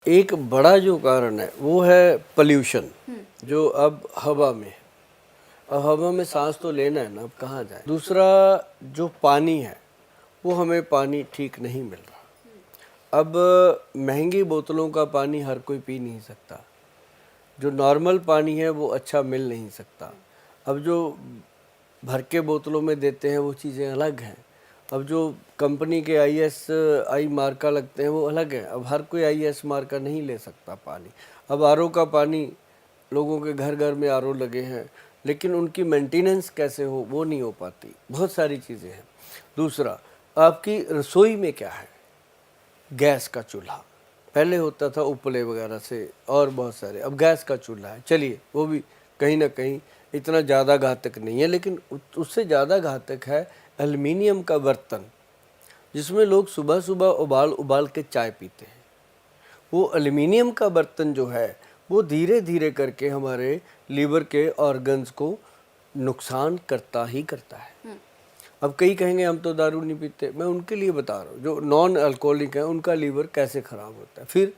एक बड़ा जो कारण है वो है पोल्यूशन, जो अब हवा में है। अब हवा में सांस तो लेना है ना, अब कहाँ जाए। दूसरा जो पानी है वो हमें पानी ठीक नहीं मिल रहा। अब महंगी बोतलों का पानी हर कोई पी नहीं सकता, जो नॉर्मल पानी है वो अच्छा मिल नहीं सकता। अब जो भर के बोतलों में देते हैं वो चीज़ें अलग हैं। अब जो कंपनी के आई मार्का लगते हैं वो अलग है। अब हर कोई IS मार्का नहीं ले सकता पानी। अब RO का पानी, लोगों के घर घर में RO लगे हैं, लेकिन उनकी मेंटेनेंस कैसे हो वो नहीं हो पाती। बहुत सारी चीज़ें हैं। दूसरा, आपकी रसोई में क्या है, गैस का चूल्हा पहले होता था उपले वगैरह से और बहुत सारे, अब गैस का चूल्हा है। चलिए वो भी कहीं ना कहीं इतना ज़्यादा घातक नहीं है, लेकिन उससे ज़्यादा घातक है एल्युमिनियम का बर्तन, जिसमें लोग सुबह सुबह उबाल उबाल के चाय पीते हैं। वो एल्युमिनियम का बर्तन जो है वो धीरे धीरे करके हमारे लीवर के ऑर्गन्स को नुकसान करता ही करता है। अब कई कहेंगे हम तो दारू नहीं पीते, मैं उनके लिए बता रहा हूँ जो नॉन अल्कोहलिक है उनका लीवर कैसे ख़राब होता है। फिर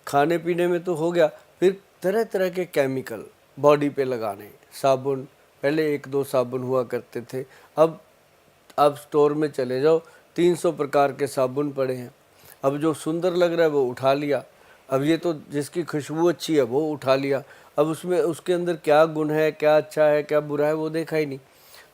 खाने पीने में तो हो गया, फिर तरह तरह के केमिकल बॉडी पे लगाने, साबुन, पहले 1-2 साबुन हुआ करते थे, अब आप स्टोर में चले जाओ 300 प्रकार के साबुन पड़े हैं। अब जो सुंदर लग रहा है वो उठा लिया, अब ये तो जिसकी खुशबू अच्छी है वो उठा लिया, अब उसमें उसके अंदर क्या गुण है, क्या अच्छा है, क्या बुरा है वो देखा ही नहीं,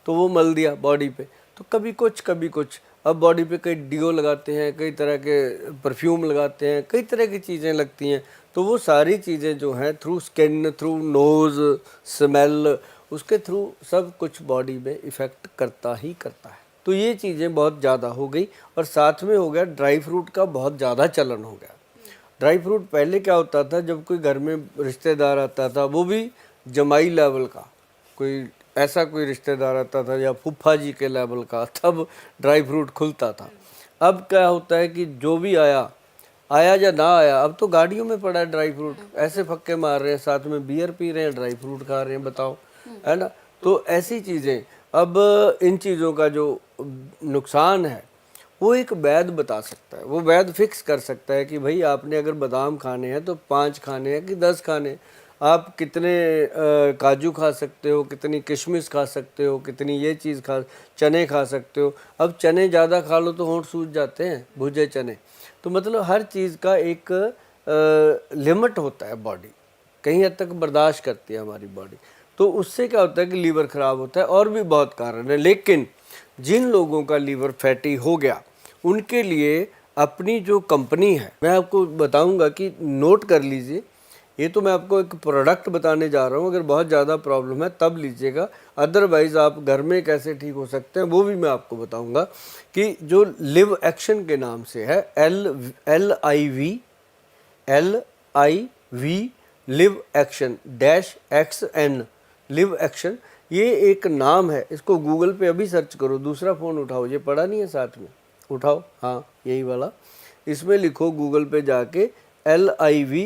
तो वो मल दिया बॉडी पे। तो कभी कुछ कभी कुछ। अब बॉडी पे कई डिओ लगाते हैं, कई तरह के परफ्यूम लगाते हैं, कई तरह की चीज़ें लगती हैं। तो वो सारी चीज़ें जो हैं through skin, through nose, smell, उसके थ्रू सब कुछ बॉडी में इफ़ेक्ट करता ही करता है। तो ये चीज़ें बहुत ज़्यादा हो गई। और साथ में हो गया ड्राई फ्रूट का बहुत ज़्यादा चलन हो गया। ड्राई फ्रूट पहले क्या होता था, जब कोई घर में रिश्तेदार आता था, वो भी जमाई लेवल का, कोई ऐसा कोई रिश्तेदार आता था या फूफा जी के लेवल का, तब ड्राई फ्रूट खुलता था। अब क्या होता है कि जो भी आया या ना आया, अब तो गाड़ियों में पड़ा है ड्राई फ्रूट, ऐसे फक्के मार रहे हैं, साथ में बियर पी रहे हैं, ड्राई फ्रूट खा रहे हैं, बताओ, है ना। तो ऐसी चीज़ें, अब इन चीज़ों का जो नुकसान है वो एक वैद्य बता सकता है। वो वैद्य फिक्स कर सकता है कि भाई आपने अगर बादाम खाने हैं तो 5 खाने हैं कि 10 खाने, आप कितने काजू खा सकते हो, कितनी किशमिश खा सकते हो, कितनी ये चीज़ चने खा सकते हो। अब चने ज़्यादा खा लो तो होंठ सूज जाते हैं, भुजे चने। तो मतलब हर चीज़ का एक लिमिट होता है, बॉडी कहीं हद तक बर्दाश्त करती है हमारी बॉडी। तो उससे क्या होता है कि लीवर ख़राब होता है, और भी बहुत कारण है। लेकिन जिन लोगों का लीवर फैटी हो गया उनके लिए अपनी जो कंपनी है, मैं आपको बताऊंगा कि नोट कर लीजिए, ये तो मैं आपको एक प्रोडक्ट बताने जा रहा हूँ। अगर बहुत ज़्यादा प्रॉब्लम है तब लीजिएगा, अदरवाइज़ आप घर में कैसे ठीक हो सकते हैं वो भी मैं आपको बताऊंगा। कि जो लिव एक्शन के नाम से है, LIV live action -XN, live action, ये एक नाम है। इसको गूगल पे अभी सर्च करो, दूसरा फ़ोन उठाओ, ये पड़ा नहीं है साथ में, उठाओ, हाँ यही वाला, इसमें लिखो गूगल पे जाके LIV-XN,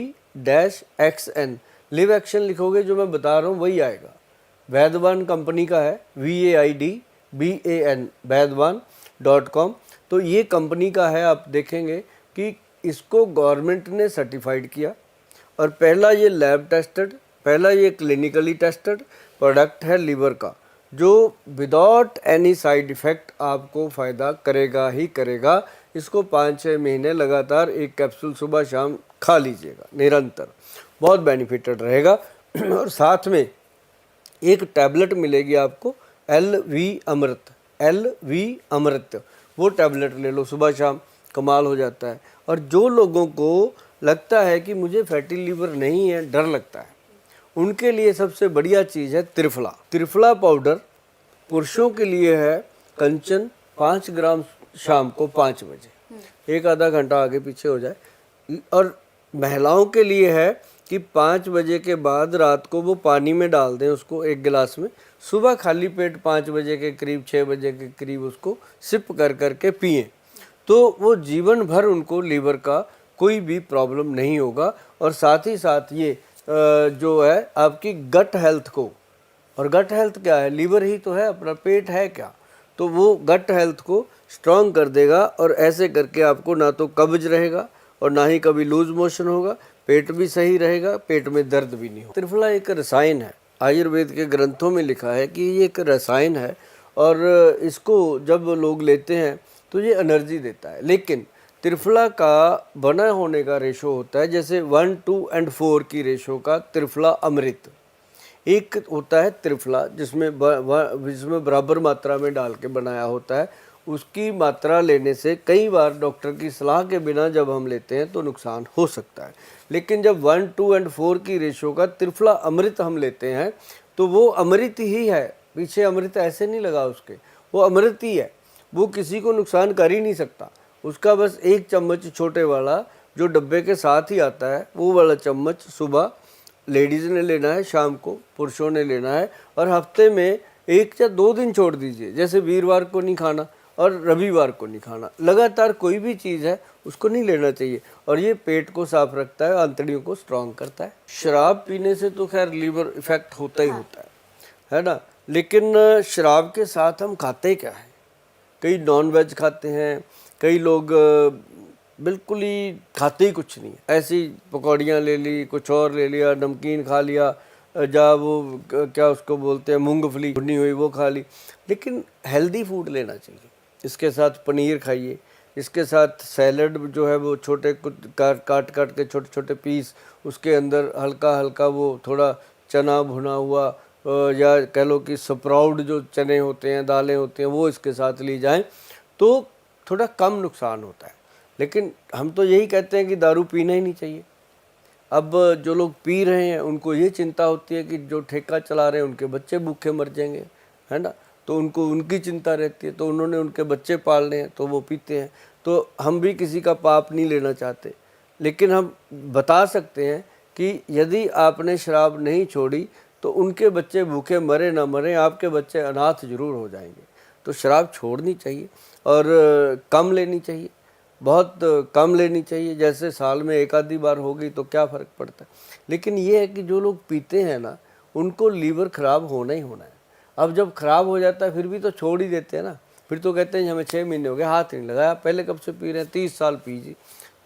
लिव एक्शन लिखोगे, जो मैं बता रहा हूँ वही आएगा। वैद्यवान कंपनी का है, VAIDBAN, वैद्यवान.com। तो ये कंपनी का है। आप देखेंगे कि इसको गवर्नमेंट ने सर्टिफाइड किया, और पहला ये लैब टेस्टेड, पहला ये क्लिनिकली टेस्टेड प्रोडक्ट है लीवर का, जो विदाउट एनी साइड इफ़ेक्ट आपको फ़ायदा करेगा ही करेगा। इसको 5-6 महीने लगातार एक कैप्सूल सुबह शाम खा लीजिएगा निरंतर, बहुत बेनिफिटेड रहेगा। और साथ में एक टैबलेट मिलेगी आपको, LV अमृत, वो टैबलेट ले लो सुबह शाम, कमाल हो जाता है। और जो लोगों को लगता है कि मुझे फैटी लीवर नहीं है, डर लगता है, उनके लिए सबसे बढ़िया चीज़ है त्रिफला। त्रिफला पाउडर पुरुषों के लिए है कंचन, 5 ग्राम शाम को 5 बजे, एक आधा घंटा आगे पीछे हो जाए। और महिलाओं के लिए है कि 5 बजे के बाद रात को वो पानी में डाल दें उसको 1 गिलास में, सुबह खाली पेट 5 बजे के करीब, 6 बजे के करीब उसको सिप कर करके पिएं, तो वो जीवन भर उनको लीवर का कोई भी प्रॉब्लम नहीं होगा। और साथ ही साथ ये जो है आपकी गट हेल्थ को, और गट हेल्थ क्या है, लीवर ही तो है, अपना पेट है क्या, तो वो गट हेल्थ को स्ट्रॉन्ग कर देगा। और ऐसे करके आपको ना तो कब्ज रहेगा और ना ही कभी लूज मोशन होगा, पेट भी सही रहेगा, पेट में दर्द भी नहीं होगा। त्रिफला एक रसायन है, आयुर्वेद के ग्रंथों में लिखा है कि ये एक रसायन है और इसको जब लोग लेते हैं तो ये एनर्जी देता है। लेकिन त्रिफला का बना होने का रेशो होता है जैसे 1, 2 और 4 की रेशो का त्रिफला अमृत। एक होता है त्रिफला जिसमें बराबर मात्रा में डाल के बनाया होता है, उसकी मात्रा लेने से कई बार डॉक्टर की सलाह के बिना जब हम लेते हैं तो नुकसान हो सकता है। लेकिन जब 1, 2 और 4 की रेशो का त्रिफला अमृत हम लेते हैं तो वो अमृत ही है, पीछे अमृत ऐसे नहीं लगा उसके, वो अमृत ही है, वो किसी को नुकसान कर ही नहीं सकता। उसका बस 1 चम्मच छोटे वाला जो डब्बे के साथ ही आता है, वो वाला चम्मच सुबह लेडीज़ ने लेना है, शाम को पुरुषों ने लेना है, और हफ्ते में 1 या 2 दिन छोड़ दीजिए, जैसे वीरवार को नहीं खाना और रविवार को नहीं खाना। लगातार कोई भी चीज़ है उसको नहीं लेना चाहिए, और ये पेट को साफ रखता है, आंतड़ियों को स्ट्रांग करता है। शराब पीने से तो खैर लीवर इफेक्ट होता ही होता है ना, लेकिन शराब के साथ हम खाते क्या है? कई नॉन वेज खाते हैं, कई लोग बिल्कुल ही खाते ही कुछ नहीं, ऐसी पकौड़ियाँ ले ली, कुछ और ले लिया, नमकीन खा लिया, जा वो क्या उसको बोलते हैं मूंगफली भुनी हुई वो खा ली। लेकिन हेल्दी फूड लेना चाहिए, इसके साथ पनीर खाइए, इसके साथ सैलड जो है वो छोटे काट के छोटे छोटे पीस, उसके अंदर हल्का हल्का वो थोड़ा चना भुना हुआ या कह लो कि स्प्राउट जो चने होते हैं, दालें होती हैं, वो इसके साथ ली जाएं तो थोड़ा कम नुकसान होता है। लेकिन हम तो यही कहते हैं कि दारू पीना ही नहीं चाहिए। अब जो लोग पी रहे हैं उनको ये चिंता होती है कि जो ठेका चला रहे हैं उनके बच्चे भूखे मर जाएंगे, है ना, तो उनको उनकी चिंता रहती है, तो उन्होंने उनके बच्चे पालने हैं तो वो पीते हैं। तो हम भी किसी का पाप नहीं लेना चाहते, लेकिन हम बता सकते हैं कि यदि आपने शराब नहीं छोड़ी तो उनके बच्चे भूखे मरे ना मरे, आपके बच्चे अनाथ जरूर हो जाएंगे। तो शराब छोड़नी चाहिए और कम लेनी चाहिए, बहुत कम लेनी चाहिए, जैसे साल में 1 आधी बार होगी तो क्या फ़र्क पड़ता है। लेकिन ये है कि जो लोग पीते हैं ना, उनको लीवर ख़राब होना ही होना है। अब जब ख़राब हो जाता है फिर भी तो छोड़ ही देते हैं ना, फिर तो कहते हैं हमें 6 महीने हो गए, हाथ नहीं लगाया, पहले कब से पी रहे हैं, 30 साल पीजिए।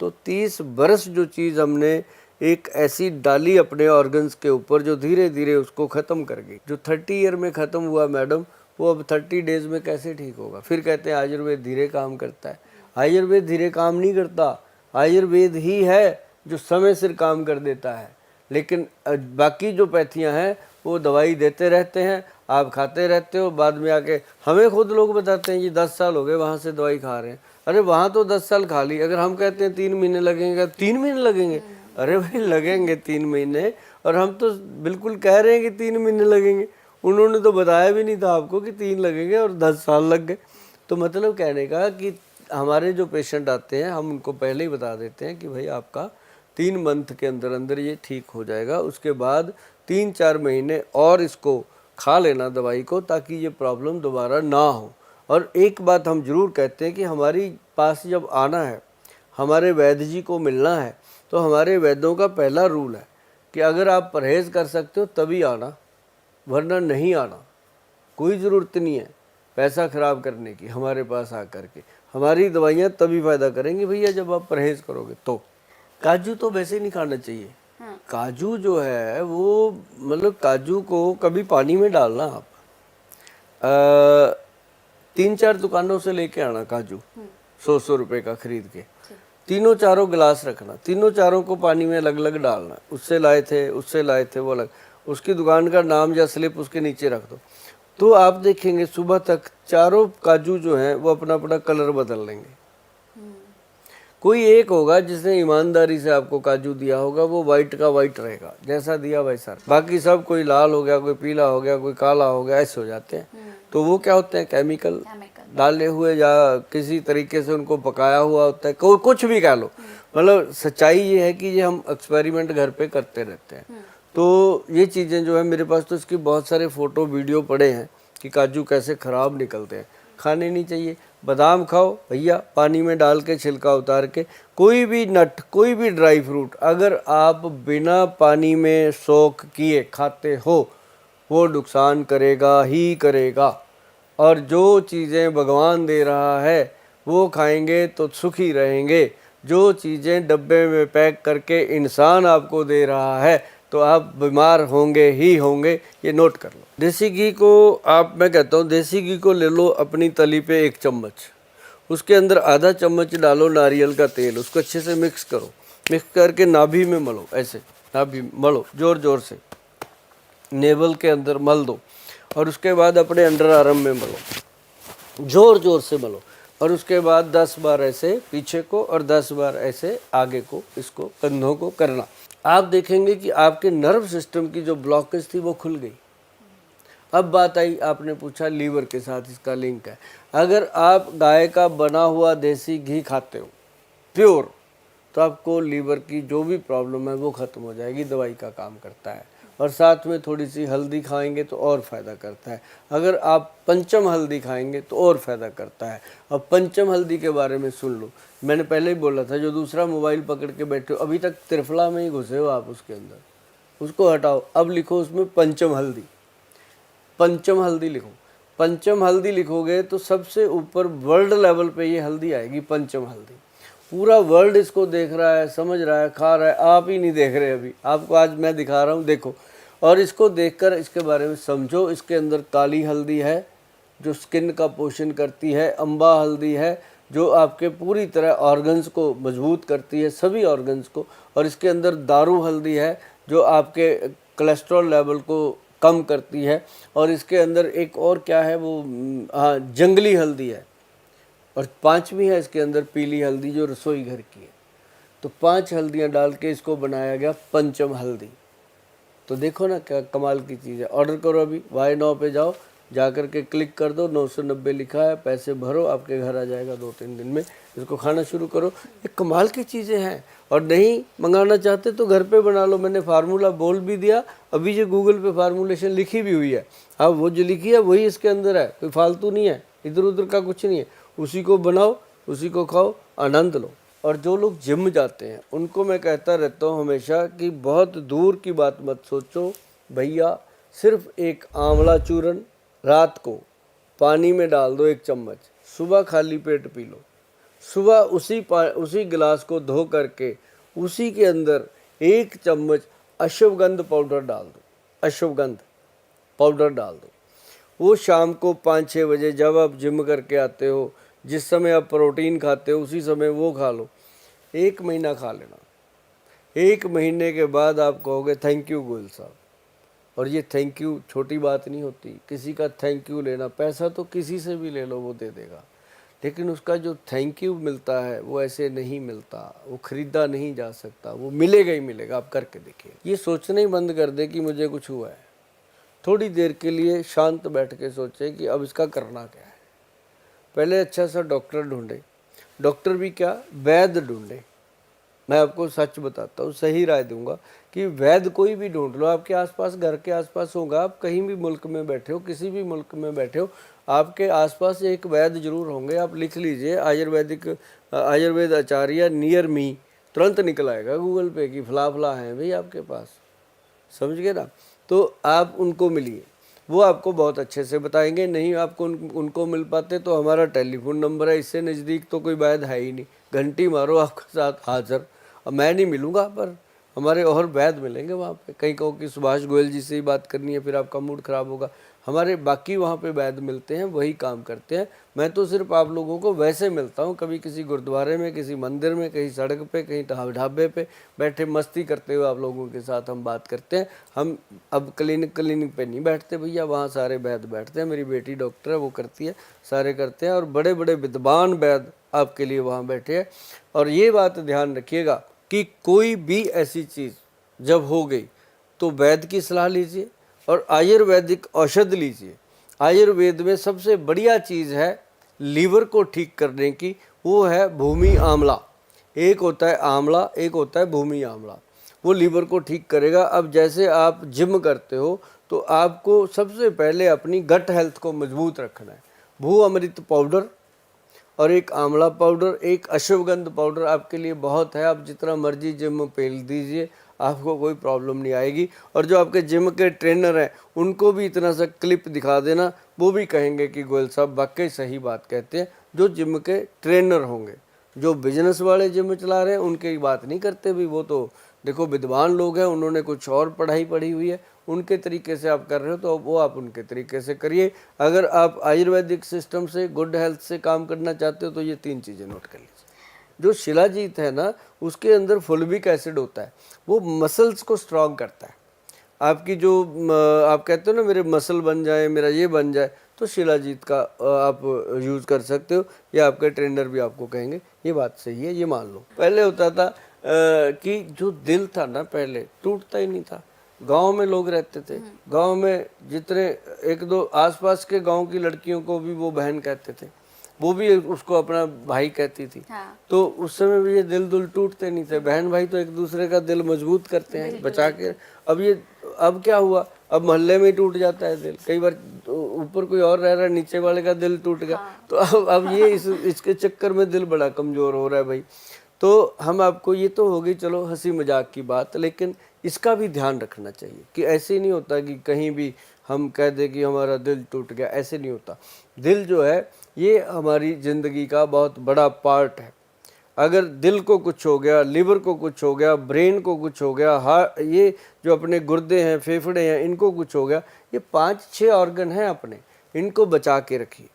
तो 30 बरस जो चीज़ हमने एक ऐसी डाली अपने ऑर्गन्स के ऊपर जो धीरे धीरे उसको ख़त्म कर गई, जो 30 ईयर में ख़त्म हुआ मैडम, वो अब 30 डेज़ में कैसे ठीक होगा? फिर कहते हैं आयुर्वेद धीरे काम करता है। आयुर्वेद धीरे काम नहीं करता, आयुर्वेद ही है जो समय सिर काम कर देता है। लेकिन बाकी जो पैथियाँ हैं वो दवाई देते रहते हैं, आप खाते रहते हो, बाद में आके हमें खुद लोग बताते हैं जी 10 साल हो गए वहाँ से दवाई खा रहे हैं। अरे वहाँ तो 10 साल खा ली, अगर हम कहते हैं 3 महीने लगेंगे, 3 महीने लगेंगे, अरे भाई लगेंगे 3 महीने, और हम तो बिल्कुल कह रहे हैं कि 3 महीने लगेंगे। उन्होंने तो बताया भी नहीं था आपको कि 3 लगेंगे और 10 साल लग गए। तो मतलब कहने का कि हमारे जो पेशेंट आते हैं हम उनको पहले ही बता देते हैं कि भाई आपका 3 मंथ के अंदर अंदर ये ठीक हो जाएगा, उसके बाद 3-4 महीने और इसको खा लेना दवाई को, ताकि ये प्रॉब्लम दोबारा ना हो। और एक बात हम ज़रूर कहते हैं कि हमारी पास जब आना है, हमारे वैद्य जी को मिलना है, तो हमारे वैद्यों का पहला रूल है कि अगर आप परहेज़ कर सकते हो तभी आना, वरना नहीं आना। कोई ज़रूरत नहीं है पैसा ख़राब करने की हमारे पास आकर के, हमारी दवाइयाँ तभी फ़ायदा करेंगी भैया जब आप परहेज़ करोगे। तो काजू तो वैसे ही नहीं खाना चाहिए। काजू जो है वो मतलब काजू को कभी पानी में डालना आप 3-4 दुकानों से लेके आना काजू 100 रुपए का खरीद के, 3-4 गिलास रखना, 3-4 को पानी में अलग अलग डालना, उससे लाए थे वो अलग, उसकी दुकान का नाम या स्लिप उसके नीचे रख दो, तो आप देखेंगे सुबह तक 4 काजू जो हैं वो अपना अपना कलर बदल लेंगे। कोई एक होगा जिसने ईमानदारी से आपको काजू दिया होगा, वो वाइट का वाइट रहेगा, जैसा दिया वैसा। बाकी सब कोई लाल हो गया, कोई पीला हो गया, कोई काला हो गया, ऐसे हो जाते हैं। तो वो क्या होते हैं, केमिकल डाले हुए या किसी तरीके से उनको पकाया हुआ होता है, कोई कुछ भी कह लो। मतलब सच्चाई ये है कि ये हम एक्सपेरिमेंट घर पे करते रहते हैं। तो ये चीज़ें जो है मेरे पास तो इसकी बहुत सारे फ़ोटो वीडियो पड़े हैं कि काजू कैसे ख़राब निकलते हैं। खाने नहीं चाहिए। बादाम खाओ भैया, पानी में डाल के छिलका उतार के। कोई भी नट, कोई भी ड्राई फ्रूट अगर आप बिना पानी में सोख किए खाते हो वो नुकसान करेगा ही करेगा। और जो चीज़ें भगवान दे रहा है वो खाएंगे तो सुखी रहेंगे, जो चीज़ें डब्बे में पैक करके इंसान आपको दे रहा है तो आप बीमार होंगे ही होंगे, ये नोट कर लो। देसी घी को मैं कहता हूँ देसी घी को ले लो अपनी तली पे 1 चम्मच, उसके अंदर आधा चम्मच डालो नारियल का तेल, उसको अच्छे से मिक्स करो, मिक्स करके नाभि में मलो, ऐसे नाभि मलो जोर जोर से, नेवल के अंदर मल दो और उसके बाद अपने अंडर आर्म में मलो, जोर जोर से मलो और उसके बाद 10 बार ऐसे पीछे को और 10 बार ऐसे आगे को, इसको कंधों को करना। आप देखेंगे कि आपके नर्व सिस्टम की जो ब्लॉकेज थी वो खुल गई। अब बात आई, आपने पूछा लीवर के साथ इसका लिंक है। अगर आप गाय का बना हुआ देसी घी खाते हो प्योर, तो आपको लीवर की जो भी प्रॉब्लम है वो ख़त्म हो जाएगी, दवाई का काम करता है। और साथ में थोड़ी सी हल्दी खाएंगे तो और फ़ायदा करता है। अगर आप पंचम हल्दी खाएंगे तो और फ़ायदा करता है। अब पंचम हल्दी के बारे में सुन लो, मैंने पहले ही बोला था, जो दूसरा मोबाइल पकड़ के बैठे हो अभी तक त्रिफला में ही घुसे हो आप, उसके अंदर उसको हटाओ, अब लिखो उसमें पंचम हल्दी, पंचम हल्दी लिखो। पंचम हल्दी लिखोगे तो सबसे ऊपर वर्ल्ड लेवल पे ये हल्दी आएगी, पंचम हल्दी। पूरा वर्ल्ड इसको देख रहा है, समझ रहा है, खा रहा है, आप ही नहीं देख रहे। अभी आपको आज मैं दिखा रहा हूँ, देखो, और इसको देखकर इसके बारे में समझो। इसके अंदर काली हल्दी है जो स्किन का पोषण करती है, अम्बा हल्दी है जो आपके पूरी तरह ऑर्गन्स को मजबूत करती है, सभी ऑर्गन्स को। और इसके अंदर दारू हल्दी है जो आपके कोलेस्ट्रॉल लेवल को कम करती है। और इसके अंदर एक और क्या है वो, हाँ, जंगली हल्दी है। और 5वीं है इसके अंदर पीली हल्दी जो रसोई घर की है। तो 5 हल्दियाँ डाल के इसको बनाया गया पंचम हल्दी। तो देखो ना क्या कमाल की चीज़ है। ऑर्डर करो अभी, Buy Now पे जाओ, जा कर के क्लिक कर दो, 990 लिखा है, पैसे भरो, आपके घर आ जाएगा 2-3 दिन में। इसको खाना शुरू करो, ये कमाल की चीज़ें हैं। और नहीं मंगाना चाहते तो घर पे बना लो, मैंने फार्मूला बोल भी दिया, अभी जो गूगल पे फार्मूलेशन लिखी भी हुई है। अब वो जो लिखी है वही इसके अंदर है, कोई फालतू नहीं है, इधर उधर का कुछ नहीं है। उसी को बनाओ, उसी को खाओ, आनंद लो। और जो लोग जिम जाते हैं उनको मैं कहता रहता हूँ हमेशा कि बहुत दूर की बात मत सोचो भैया, सिर्फ एक आंवला चूर्ण रात को पानी में डाल दो 1 चम्मच, सुबह खाली पेट पी लो। सुबह उसी गिलास को धो करके उसी के अंदर 1 चम्मच अश्वगंध पाउडर डाल दो, अश्वगंध पाउडर डाल दो। वो शाम को 5-6 बजे जब आप जिम करके आते हो, जिस समय आप प्रोटीन खाते हो उसी समय वो खा लो। 1 महीना खा लेना, 1 महीने के बाद आप कहोगे थैंक यू गोयल साहब। और ये थैंक यू छोटी बात नहीं होती, किसी का थैंक यू लेना, पैसा तो किसी से भी ले लो वो दे देगा, लेकिन उसका जो थैंक यू मिलता है वो ऐसे नहीं मिलता, वो खरीदा नहीं जा सकता, वो मिलेगा ही मिलेगा। आप करके देखिए। ये सोचना ही बंद कर दे कि मुझे कुछ हुआ है। थोड़ी देर के लिए शांत बैठ के सोचे कि अब इसका करना क्या है। पहले अच्छा सा डॉक्टर ढूंढे, डॉक्टर भी क्या, वैद्य ढूंढे। मैं आपको सच बताता हूँ, सही राय दूंगा कि वैद्य कोई भी ढूंढ लो, आपके आसपास, घर के आसपास होगा। आप कहीं भी मुल्क में बैठे हो, किसी भी मुल्क में बैठे हो, आपके आसपास एक वैद्य जरूर होंगे। आप लिख लीजिए आयुर्वेद आचार्य नियर मी, तुरंत निकल आएगा गूगल पे कि फला फला है भाई आपके पास, समझ गए ना। तो आप उनको मिलिए, वो आपको बहुत अच्छे से बताएंगे। नहीं आपको उनको मिल पाते तो हमारा टेलीफोन नंबर है, इससे नज़दीक तो कोई वैद्य है ही नहीं, घंटी मारो आपके साथ हाजिर। अब मैं नहीं मिलूँगा पर हमारे और वैद्य मिलेंगे वहाँ पे। कहीं कहो कि सुभाष गोयल जी से ही बात करनी है, फिर आपका मूड ख़राब होगा। हमारे बाकी वहाँ पे वैद्य मिलते हैं, वही काम करते हैं। मैं तो सिर्फ आप लोगों को वैसे मिलता हूँ, कभी किसी गुरुद्वारे में, किसी मंदिर में, कहीं सड़क पे, कहीं ढाबे पे बैठे मस्ती करते हुए आप लोगों के साथ हम बात करते हैं। हम अब क्लिनिक पे नहीं बैठते भैया, वहाँ सारे वैद्य बैठते हैं। मेरी बेटी डॉक्टर है, वो करती है, सारे करते हैं। और बड़े बड़े विद्वान वैद्य आपके लिए वहाँ बैठे हैं। और ये बात ध्यान रखिएगा कि कोई भी ऐसी चीज़ जब हो गई तो वैद्य की सलाह लीजिए और आयुर्वेदिक औषध लीजिए। आयुर्वेद में सबसे बढ़िया चीज़ है लीवर को ठीक करने की, वो है भूमि आंवला। एक होता है आंवला, एक होता है भूमि आंवला, वो लीवर को ठीक करेगा। अब जैसे आप जिम करते हो तो आपको सबसे पहले अपनी गट हेल्थ को मजबूत रखना है। भू अमृत पाउडर और एक आंवला पाउडर, एक अश्वगंध पाउडर आपके लिए बहुत है। आप जितना मर्जी जिम में पेल दीजिए, आपको कोई प्रॉब्लम नहीं आएगी। और जो आपके जिम के ट्रेनर हैं उनको भी इतना सा क्लिप दिखा देना, वो भी कहेंगे कि गोयल साहब वाकई सही बात कहते हैं। जो जिम के ट्रेनर होंगे जो बिजनेस वाले जिम चला रहे हैं उनकी बात नहीं करते भी, वो तो देखो विद्वान लोग हैं, उन्होंने कुछ और पढ़ाई पढ़ी हुई है, उनके तरीके से आप कर रहे हो तो वो आप उनके तरीके से करिए। अगर आप आयुर्वेदिक सिस्टम से, गुड हेल्थ से काम करना चाहते हो तो ये 3 चीज़ें नोट कर लीजिए। जो शिलाजीत है ना, उसके अंदर फुल्विक एसिड होता है, वो मसल्स को स्ट्रांग करता है। आपकी जो आप कहते हो ना मेरे मसल बन जाए, मेरा ये बन जाए, तो शिलाजीत का आप यूज़ कर सकते हो, या आपके ट्रेनर भी आपको कहेंगे ये बात सही है, ये मान लो। पहले होता था कि जो दिल था ना पहले टूटता ही नहीं था। गांव में लोग रहते थे, गांव में जितने 1-2 आसपास के गांव की लड़कियों को भी वो बहन कहते थे, वो भी उसको अपना भाई कहती थी। हाँ। तो उस समय भी ये दिल टूटते नहीं थे। बहन भाई तो एक दूसरे का दिल मजबूत करते हैं, बचा के। अब क्या हुआ, अब मोहल्ले में ही टूट जाता है दिल। कई बार ऊपर कोई और रह रहा है, नीचे वाले का दिल टूट गया। हाँ। तो अब ये इसके चक्कर में दिल बड़ा कमजोर हो रहा है भाई। तो हम आपको, ये तो हो गई चलो हंसी मजाक की बात, लेकिन इसका भी ध्यान रखना चाहिए कि ऐसे नहीं होता कि कहीं भी हम कह दें कि हमारा दिल टूट गया, ऐसे नहीं होता। दिल जो है ये हमारी ज़िंदगी का बहुत बड़ा पार्ट है। अगर दिल को कुछ हो गया, लिवर को कुछ हो गया, ब्रेन को कुछ हो गया, हार्ट, ये जो अपने गुर्दे हैं, फेफड़े हैं, इनको कुछ हो गया, ये 5-6 ऑर्गन हैं अपने, इनको बचा के रखिए,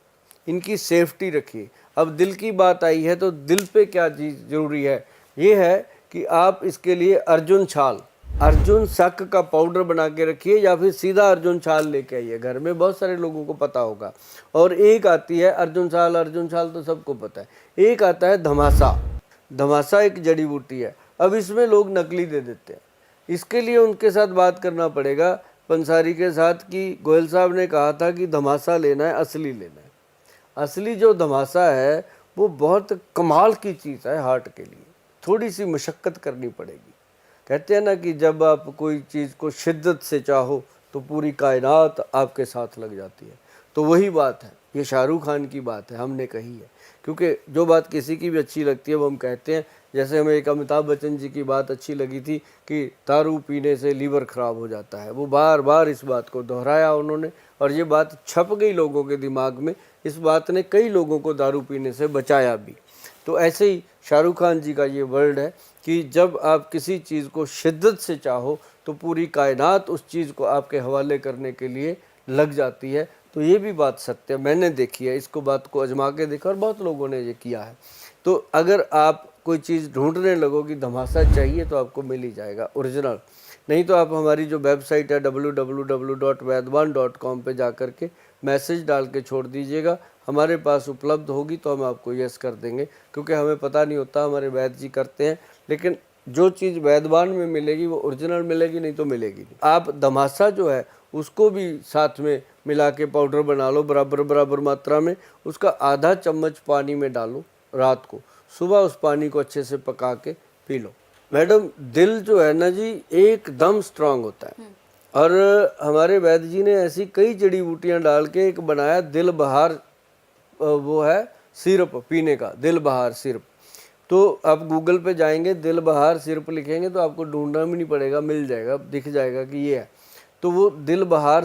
इनकी सेफ्टी रखिए। अब दिल की बात आई है तो दिल पे क्या चीज़ ज़रूरी है, ये है कि आप इसके लिए अर्जुन छाल, अर्जुन शक का पाउडर बना के रखिए, या फिर सीधा अर्जुन छाल लेके आइए। घर में बहुत सारे लोगों को पता होगा। और एक आती है अर्जुन छाल तो सबको पता है। एक आता है धमासा। धमासा एक जड़ी बूटी है। अब इसमें लोग नकली दे देते हैं, इसके लिए उनके साथ बात करना पड़ेगा पंसारी के साथ कि गोयल साहब ने कहा था कि धमासा लेना है, असली लेना है। असली जो धमासा है वो बहुत कमाल की चीज़ है हार्ट के लिए, थोड़ी सी मशक्क़त करनी पड़ेगी। कहते हैं ना कि जब आप कोई चीज़ को शिद्दत से चाहो तो पूरी कायनात आपके साथ लग जाती है। तो वही बात है, ये शाहरुख खान की बात है, हमने कही है। क्योंकि जो बात किसी की भी अच्छी लगती है वो हम कहते हैं। जैसे हमें एक अमिताभ बच्चन जी की बात अच्छी लगी थी कि दारू पीने से लीवर ख़राब हो जाता है, वो बार बार इस बात को दोहराया उन्होंने, और ये बात छप गई लोगों के दिमाग में। इस बात ने कई लोगों को दारू पीने से बचाया भी। तो ऐसे ही शाहरुख खान जी का ये वर्ड है कि जब आप किसी चीज़ को शिद्दत से चाहो तो पूरी कायनात उस चीज़ को आपके हवाले करने के लिए लग जाती है। तो ये भी बात सत्य है, मैंने देखी है, इसको बात को आजमा के देखा और बहुत लोगों ने ये किया है। तो अगर आप कोई चीज़ ढूंढने लगो कि धमासा चाहिए तो आपको मिल ही जाएगा ओरिजिनल। नहीं तो आप हमारी जो वेबसाइट है www.vaidwan.com पे जा कर के मैसेज डाल के छोड़ दीजिएगा, हमारे पास उपलब्ध होगी तो हम आपको यस कर देंगे। क्योंकि हमें पता नहीं होता, हमारे वैद्य जी करते हैं, लेकिन जो चीज़ वैदवान में मिलेगी वो ओरिजिनल मिलेगी, नहीं तो मिलेगी नहीं। आप धमासा जो है उसको भी साथ में मिला के पाउडर बना लो बराबर मात्रा में, उसका आधा चम्मच पानी में डालो रात को, सुबह उस पानी को अच्छे से पका के पी लो। मैडम दिल जो है ना जी एकदम स्ट्रांग होता है, और हमारे वैद्य जी ने ऐसी कई जड़ी बूटियाँ डाल के एक बनाया दिल बहार, वो है सिरप पीने का, दिल बहार सिरप। तो आप गूगल पे जाएंगे, दिल बहार सिरप लिखेंगे तो आपको ढूंढना भी नहीं पड़ेगा, मिल जाएगा, दिख जाएगा कि ये है। तो वो दिल बहार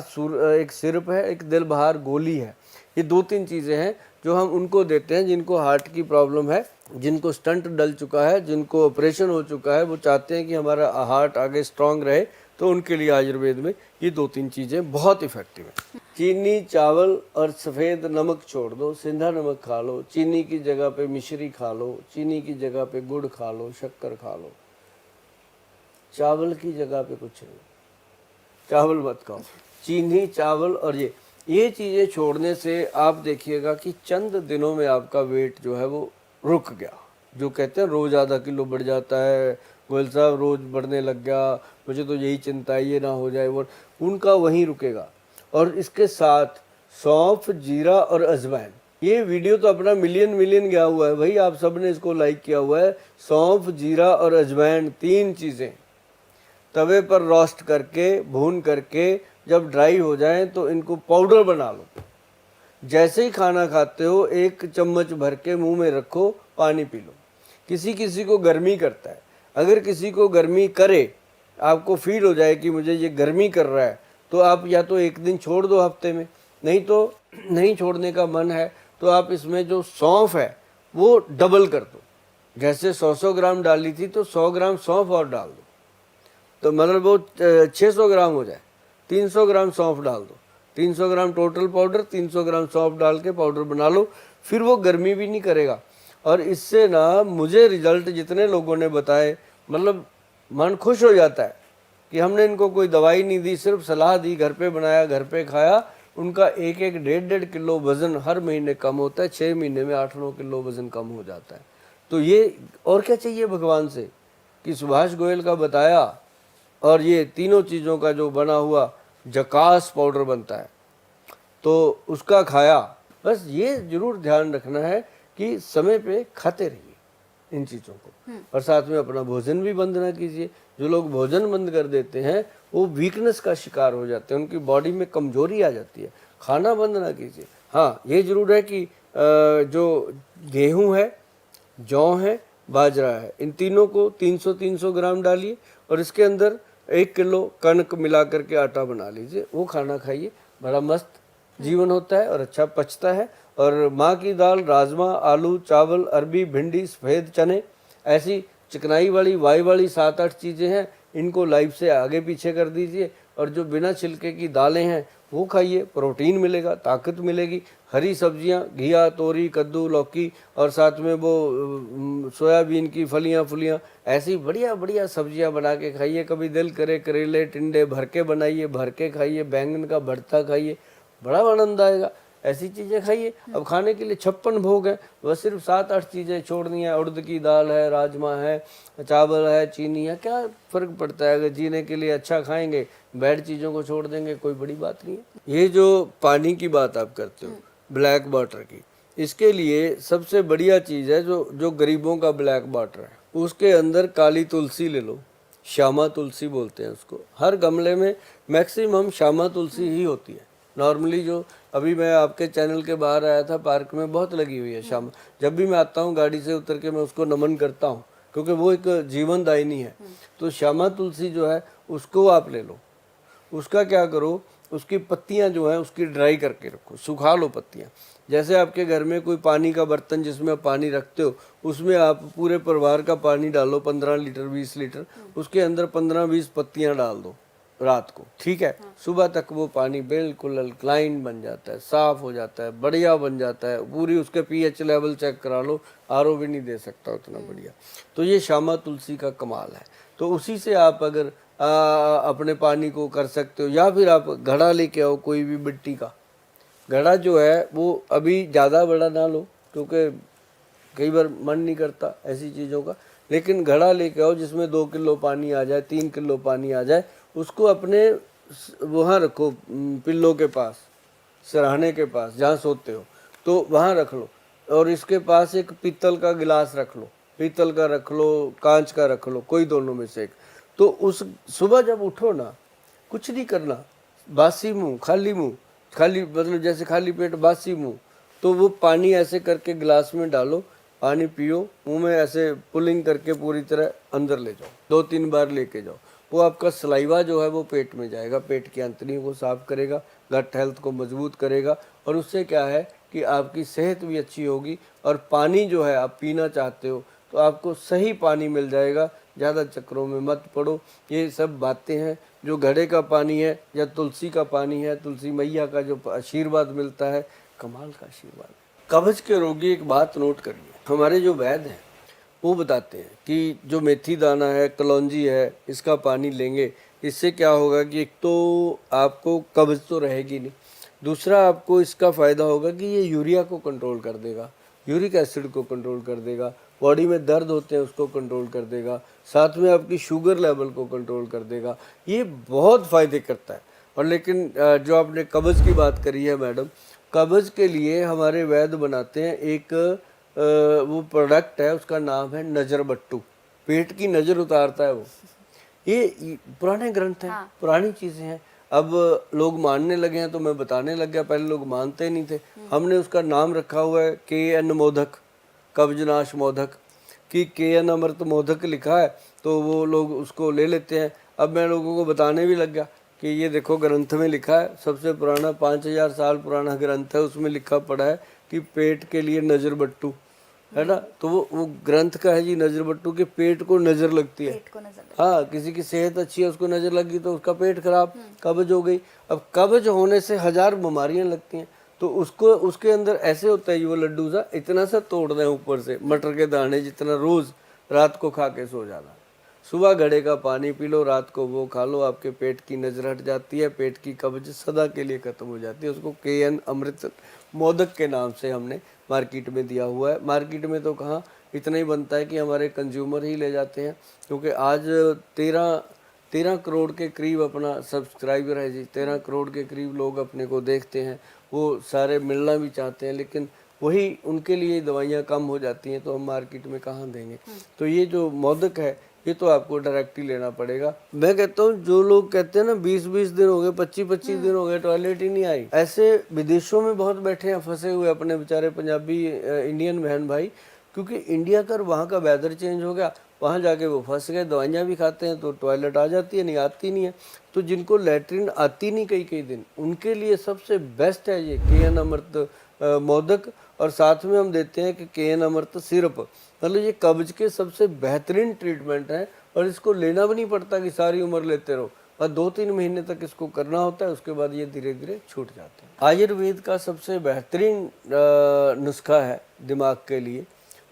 एक सिरप है, एक दिल बहार गोली है। ये 2-3 चीज़ें हैं जो हम उनको देते हैं जिनको हार्ट की प्रॉब्लम है, जिनको स्टंट डल चुका है, जिनको ऑपरेशन हो चुका है, वो चाहते हैं कि हमारा हार्ट आगे स्ट्रांग रहे, तो उनके लिए आयुर्वेद में ये 2-3 चीज़ें बहुत इफेक्टिव है। चीनी, चावल और सफ़ेद नमक छोड़ दो, सिंधा नमक खा लो, चीनी की जगह पे मिश्री खा लो, चीनी की जगह पे गुड़ खा लो, शक्कर खा लो, चावल की जगह पे कुछ नहीं, चावल मत खाओ। चीनी, चावल और ये चीज़ें छोड़ने से आप देखिएगा कि चंद दिनों में आपका वेट जो है वो रुक गया। जो कहते हैं रोज़ आधा किलो बढ़ जाता है, गोयल साहब रोज़ बढ़ने लग गया, मुझे तो यही चिंता है ये ना हो जाए, वो उनका वहीं रुकेगा। और इसके साथ सौंफ, जीरा और अजवाइन, ये वीडियो तो अपना मिलियन गया हुआ है भाई, आप सब ने इसको लाइक किया हुआ है। सौंफ, जीरा और अजवाइन 3 चीज़ें तवे पर रोस्ट करके, भून करके जब ड्राई हो जाएं तो इनको पाउडर बना लो। जैसे ही खाना खाते हो 1 चम्मच भर के मुंह में रखो, पानी पी लो। किसी को गर्मी करता है, अगर किसी को गर्मी करे, आपको फील हो जाए कि मुझे ये गर्मी कर रहा है, तो आप या तो 1 दिन छोड़ दो हफ्ते में, नहीं तो नहीं छोड़ने का मन है तो आप इसमें जो सौंफ है वो डबल कर दो, जैसे 100 ग्राम डाली थी तो 100 ग्राम सौंफ और डाल दो, तो मतलब वो 600 ग्राम हो जाए। 300 ग्राम सौंफ डाल दो, 300 ग्राम टोटल पाउडर, 300 ग्राम सौंफ डाल के पाउडर बना लो। फिर वो गर्मी भी नहीं करेगा। और इससे ना मुझे रिजल्ट जितने लोगों ने बताए, मतलब मन खुश हो जाता है कि हमने इनको कोई दवाई नहीं दी, सिर्फ सलाह दी, घर पे बनाया, घर पे खाया। उनका 1-1, 1.5 किलो वज़न हर महीने कम होता है। 6 महीने में 8-9 किलो वज़न कम हो जाता है। तो ये और क्या चाहिए भगवान से कि सुभाष गोयल का बताया और ये तीनों चीज़ों का जो बना हुआ जकास पाउडर बनता है तो उसका खाया। बस ये जरूर ध्यान रखना है कि समय पे खाते रहिए इन चीज़ों को, और साथ में अपना भोजन भी बंद ना कीजिए। जो लोग भोजन बंद कर देते हैं वो वीकनेस का शिकार हो जाते हैं, उनकी बॉडी में कमजोरी आ जाती है। खाना बंद ना कीजिए। हाँ, ये जरूर है कि जो गेहूं है, जौ है, बाजरा है, इन तीनों को 300-300 ग्राम डालिए और इसके अंदर 1 किलो कणक मिला करके आटा बना लीजिए। वो खाना खाइए, बड़ा मस्त जीवन होता है और अच्छा पचता है। और माँ की दाल, राजमा, आलू, चावल, अरबी, भिंडी, सफ़ेद चने, ऐसी चिकनाई वाली वाई वाली 7-8 चीज़ें हैं, इनको लाइफ से आगे पीछे कर दीजिए। और जो बिना छिलके की दालें हैं वो खाइए, प्रोटीन मिलेगा, ताकत मिलेगी। हरी सब्जियां, घिया, तोरी, कद्दू, लौकी और साथ में वो सोयाबीन की फलियां, ऐसी बढ़िया बढ़िया सब्जियां बना के खाइए। कभी दिल करे करेले टिंडे भर के बनाइए, भर के खाइए, बैंगन का भरता खाइए, बड़ा आनंद आएगा। ऐसी चीज़ें खाइए। अब खाने के लिए 56 भोग हैं, बस सिर्फ 7-8 चीज़ें छोड़नी है। उड़द की दाल है, राजमा है, चावल है, चीनी है, क्या फ़र्क पड़ता है। अगर जीने के लिए अच्छा खाएंगे, बैड चीज़ों को छोड़ देंगे, कोई बड़ी बात नहीं है। ये जो पानी की बात आप करते हो, ब्लैक वाटर की, इसके लिए सबसे बढ़िया चीज़ है जो जो गरीबों का ब्लैक वाटर है, उसके अंदर काली तुलसी ले लो, श्यामा तुलसी बोलते हैं उसको। हर गमले में मैक्सिमम श्यामा तुलसी ही होती है। नॉर्मली जो अभी मैं आपके चैनल के बाहर आया था, पार्क में बहुत लगी हुई है श्यामा। जब भी मैं आता हूँ गाड़ी से उतर के मैं उसको नमन करता हूँ, क्योंकि वो एक जीवन दायिनी है। तो श्यामा तुलसी जो है उसको आप ले लो। उसका क्या करो, उसकी पत्तियां जो है उसकी ड्राई करके रखो, सुखा लो पत्तियां। जैसे आपके घर में कोई पानी का बर्तन जिसमें आप पानी रखते हो, उसमें आप पूरे परिवार का पानी डालो, 15 लीटर 20 लीटर, उसके अंदर 15-20 पत्तियां डाल दो रात को, ठीक है। सुबह तक वो पानी बिल्कुल अल्कलाइन बन जाता है, साफ हो जाता है, बढ़िया बन जाता है। पूरी उसके पीएच लेवल चेक करा लो, आरओ भी नहीं दे सकता उतना बढ़िया। तो ये श्यामा तुलसी का कमाल है। तो उसी से आप अगर अपने पानी को कर सकते हो, या फिर आप घड़ा लेके आओ, कोई भी मिट्टी का घड़ा जो है वो अभी ज़्यादा बड़ा ना लो, क्योंकि कई बार मन नहीं करता ऐसी चीज़ों का। लेकिन घड़ा लेके आओ जिसमें 2 किलो पानी आ जाए, 3 किलो पानी आ जाए। उसको अपने वहाँ रखो, पिल्लों के पास, सिरहाने के पास जहाँ सोते हो, तो वहाँ रख लो। और इसके पास एक पीतल का गिलास रख लो, पीतल का रख लो, कांच का रख लो, कोई दोनों में से एक। तो उस सुबह जब उठो ना, कुछ नहीं करना, बासी मुंह, खाली मुंह, खाली मतलब जैसे खाली पेट बासी मुंह, तो वो पानी ऐसे करके गिलास में डालो, पानी पियो, मुंह में ऐसे पुलिंग करके पूरी तरह अंदर ले जाओ, 2-3 बार लेके जाओ। वो आपका सलाइवा जो है वो पेट में जाएगा, पेट की आंतड़ियों को साफ करेगा, गट हेल्थ को मजबूत करेगा। और उससे क्या है कि आपकी सेहत भी अच्छी होगी। और पानी जो है आप पीना चाहते हो तो आपको सही पानी मिल जाएगा, ज़्यादा चक्करों में मत पड़ो। ये सब बातें हैं। जो घड़े का पानी है या तुलसी का पानी है, तुलसी मैया का जो आशीर्वाद मिलता है, कमाल का आशीर्वाद। कब्ज के रोगी एक बात नोट करिए, हमारे जो वैद्य हैं वो बताते हैं कि जो मेथी दाना है, कलौंजी है, इसका पानी लेंगे, इससे क्या होगा कि एक तो आपको कब्ज तो रहेगी नहीं, दूसरा आपको इसका फ़ायदा होगा कि ये यूरिया को कंट्रोल कर देगा, यूरिक एसिड को कंट्रोल कर देगा, बॉडी में दर्द होते हैं उसको कंट्रोल कर देगा, साथ में आपकी शुगर लेवल को कंट्रोल कर देगा। ये बहुत फ़ायदे करता है। और लेकिन जो आपने कब्ज की बात करी है मैडम, कब्ज के लिए हमारे वैद्य बनाते हैं एक वो प्रोडक्ट है, उसका नाम है नज़र बट्टू। पेट की नज़र उतारता है वो। ये पुराने ग्रंथ हैं, हाँ। पुरानी चीज़ें हैं। अब लोग मानने लगे हैं तो मैं बताने लग गया, पहले लोग मानते नहीं थे। हमने उसका नाम रखा हुआ है KN मोदक, कब्जनाश मोदक। कि KN अमृत मोदक लिखा है तो वो लोग उसको ले लेते हैं। अब मैं लोगों को बताने भी लग गया कि ये देखो ग्रंथ में लिखा है, सबसे पुराना 5000 साल पुराना ग्रंथ है, उसमें लिखा पड़ा है कि पेट के लिए नज़र बट्टू। है ना। तो वो ग्रंथ का है जी, नजर बट्टू के पेट को नजर लगती है। हाँ, किसी की सेहत अच्छी है उसको नजर लगी तो उसका पेट खराब, कब्ज हो गई। अब कब्ज होने से हजार बीमारियां लगती हैं। तो उसको उसके अंदर ऐसे होता है जी, वो लड्डू सा इतना सा तोड़ दें ऊपर से, मटर के दाने जितना, रोज रात को खा के सो जाना। सुबह घड़े का पानी पी लो, रात को वो खा लो, आपके पेट की नजर हट जाती है, पेट की कब्ज सदा के लिए खत्म हो जाती है। उसको KN अमृत मोदक के नाम से हमने मार्केट में दिया हुआ है। मार्केट में तो कहाँ, इतना ही बनता है कि हमारे कंज्यूमर ही ले जाते हैं, क्योंकि आज 13 करोड़ के करीब अपना सब्सक्राइबर है जी। 13 करोड़ के करीब लोग अपने को देखते हैं, वो सारे मिलना भी चाहते हैं, लेकिन वही उनके लिए दवाइयाँ कम हो जाती हैं, तो हम मार्केट में कहाँ देंगे। तो ये जो मोदक है ये तो आपको डायरेक्ट ही लेना पड़ेगा। मैं कहता हूँ जो लोग कहते हैं ना 20-20 दिन हो गए, 25-25 दिन हो गए, टॉयलेट ही नहीं आई, ऐसे विदेशों में बहुत बैठे हैं फंसे हुए अपने बेचारे पंजाबी इंडियन बहन भाई, क्योंकि इंडिया का वहाँ का वेदर चेंज हो गया, वहाँ जाके वो फंस गए। दवाइयाँ भी खाते हैं तो टॉयलेट आ जाती है, नहीं आती नहीं है। तो जिनको लैट्रिन आती नहीं कई कई दिन, उनके लिए सबसे बेस्ट है ये KN अमृत मोदक। और साथ में हम देते हैं कि KN अमृत सिरप, मतलब ये कब्ज के सबसे बेहतरीन ट्रीटमेंट है। और इसको लेना भी नहीं पड़ता कि सारी उम्र लेते रहो, और 2-3 महीने तक इसको करना होता है, उसके बाद ये धीरे धीरे छूट जाते हैं। आयुर्वेद का सबसे बेहतरीन नुस्खा है दिमाग के लिए,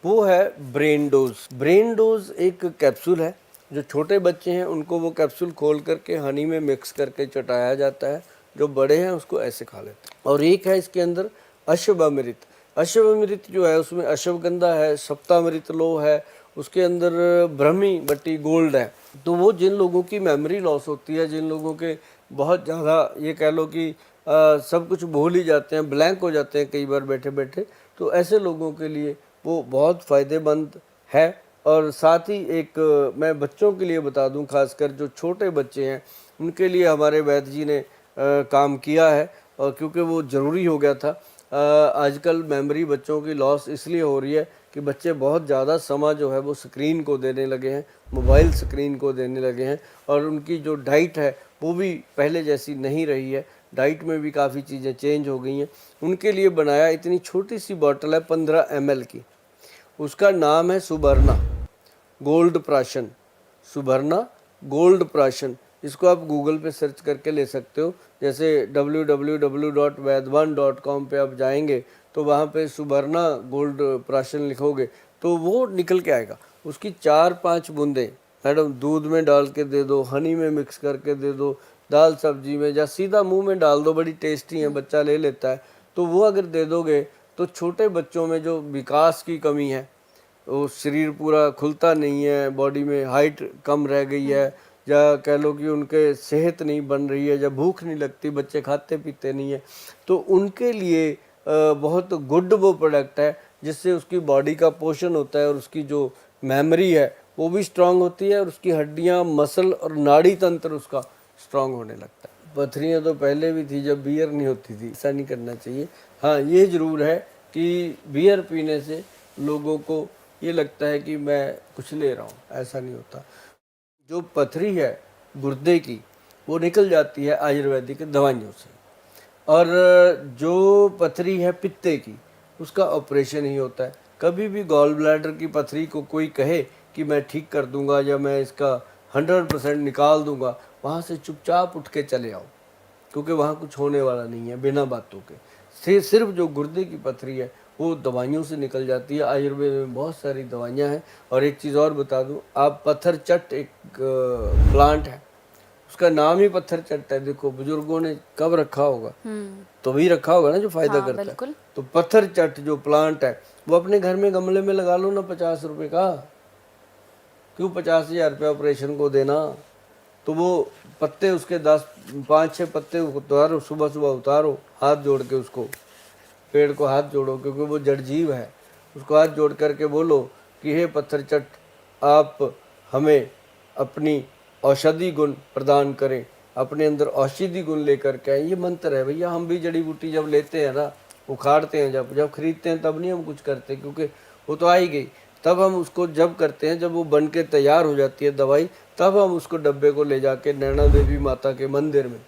वो है ब्रेन डोज। ब्रेन डोज एक कैप्सूल है, जो छोटे बच्चे हैं उनको वो कैप्सूल खोल करके हनी में मिक्स करके चटाया जाता है, जो बड़े हैं उसको ऐसे खा लेते हैं। और एक है इसके अंदर अश्वमृत। अश्वमृत जो है उसमें अश्वगंधा है, सप्तामृत लो है, उसके अंदर ब्रह्मी बट्टी गोल्ड है। तो वो जिन लोगों की मेमोरी लॉस होती है, जिन लोगों के बहुत ज़्यादा ये कह लो कि सब कुछ भूल ही जाते हैं, ब्लैंक हो जाते हैं कई बार बैठे बैठे, तो ऐसे लोगों के लिए वो बहुत फ़ायदेमंद है। और साथ ही एक मैं बच्चों के लिए बता दूं, खासकर जो छोटे बच्चे हैं उनके लिए हमारे वैद्य जी ने काम किया है, और क्योंकि वो ज़रूरी हो गया था। आजकल मेमोरी बच्चों की लॉस इसलिए हो रही है कि बच्चे बहुत ज़्यादा समय जो है वो स्क्रीन को देने लगे हैं, मोबाइल स्क्रीन को देने लगे हैं, और उनकी जो डाइट है वो भी पहले जैसी नहीं रही है। डाइट में भी काफ़ी चीज़ें चेंज हो गई हैं। उनके लिए बनाया इतनी छोटी सी बॉटल है 15 ml की, उसका नाम है सुबर्णा गोल्ड प्राशन। सुबर्णा गोल्ड प्राशन, इसको आप गूगल पे सर्च करके ले सकते हो। जैसे www.vaidwan.com पे आप जाएंगे तो वहाँ पे सुबर्णा गोल्ड प्राशन लिखोगे तो वो निकल के आएगा। उसकी 4-5 बूंदें मैडम दूध में डाल के दे दो, हनी में मिक्स करके दे दो, दाल सब्जी में, या सीधा मुंह में डाल दो, बड़ी टेस्टी है, बच्चा ले लेता है। तो वो अगर दे दोगे तो छोटे बच्चों में जो विकास की कमी है, वो शरीर पूरा खुलता नहीं है, बॉडी में हाइट कम रह गई है, या कह लो कि उनके सेहत नहीं बन रही है, या भूख नहीं लगती, बच्चे खाते पीते नहीं है, तो उनके लिए बहुत गुड वो प्रोडक्ट है, जिससे उसकी बॉडी का पोषण होता है और उसकी जो मेमोरी है वो भी स्ट्रांग होती है, और उसकी हड्डियां, मसल और नाड़ी तंत्र उसका स्ट्रांग होने लगता है। पथरियाँ तो पहले भी थी जब बियर नहीं होती थी, ऐसा नहीं करना चाहिए। हाँ, ये ज़रूर है कि बियर पीने से लोगों को ये लगता है कि मैं कुछ ले रहा हूँ, ऐसा नहीं होता। जो पथरी है गुर्दे की वो निकल जाती है आयुर्वेदिक दवाइयों से, और जो पथरी है पित्ते की उसका ऑपरेशन ही होता है। कभी भी गॉल ब्लैडर की पथरी को कोई कहे कि मैं ठीक कर दूंगा या मैं इसका 100% निकाल दूंगा, वहाँ से चुपचाप उठ के चले आओ, क्योंकि वहाँ कुछ होने वाला नहीं है बिना बातों के। सिर्फ जो गुर्दे की पथरी है वो दवाइयों से निकल जाती है। आयुर्वेद में बहुत सारी दवाइयाँ हैं। और एक चीज़ और बता दूँ, आप पत्थर चट एक प्लांट है, उसका नाम ही पत्थर चट है। देखो बुजुर्गों ने कब रखा होगा, तो भी रखा होगा ना जो फायदा करता है। तो पत्थर चट जो प्लांट है वो अपने घर में गमले में लगा लो ना, 50 रुपए का, क्यों 50,000 रुपये ऑपरेशन को देना। तो वो पत्ते उसके 5-6 पत्ते उतारो, सुबह सुबह उतारो, हाथ जोड़ के उसको, पेड़ को हाथ जोड़ो, क्योंकि वो जड़ जीव है, उसको हाथ जोड़ करके बोलो कि हे पत्थर चट, आप हमें अपनी औषधि गुण प्रदान करें, अपने अंदर औषधि गुण लेकर के आए। ये मंत्र है भैया। हम भी जड़ी बूटी जब लेते हैं ना, उखाड़ते हैं, जब खरीदते हैं तब नहीं हम कुछ करते, क्योंकि वो तो आ ही गई। तब हम उसको जब करते हैं, जब वो बन के तैयार हो जाती है दवाई, तब हम उसको डब्बे को ले जाके नैना देवी माता के मंदिर में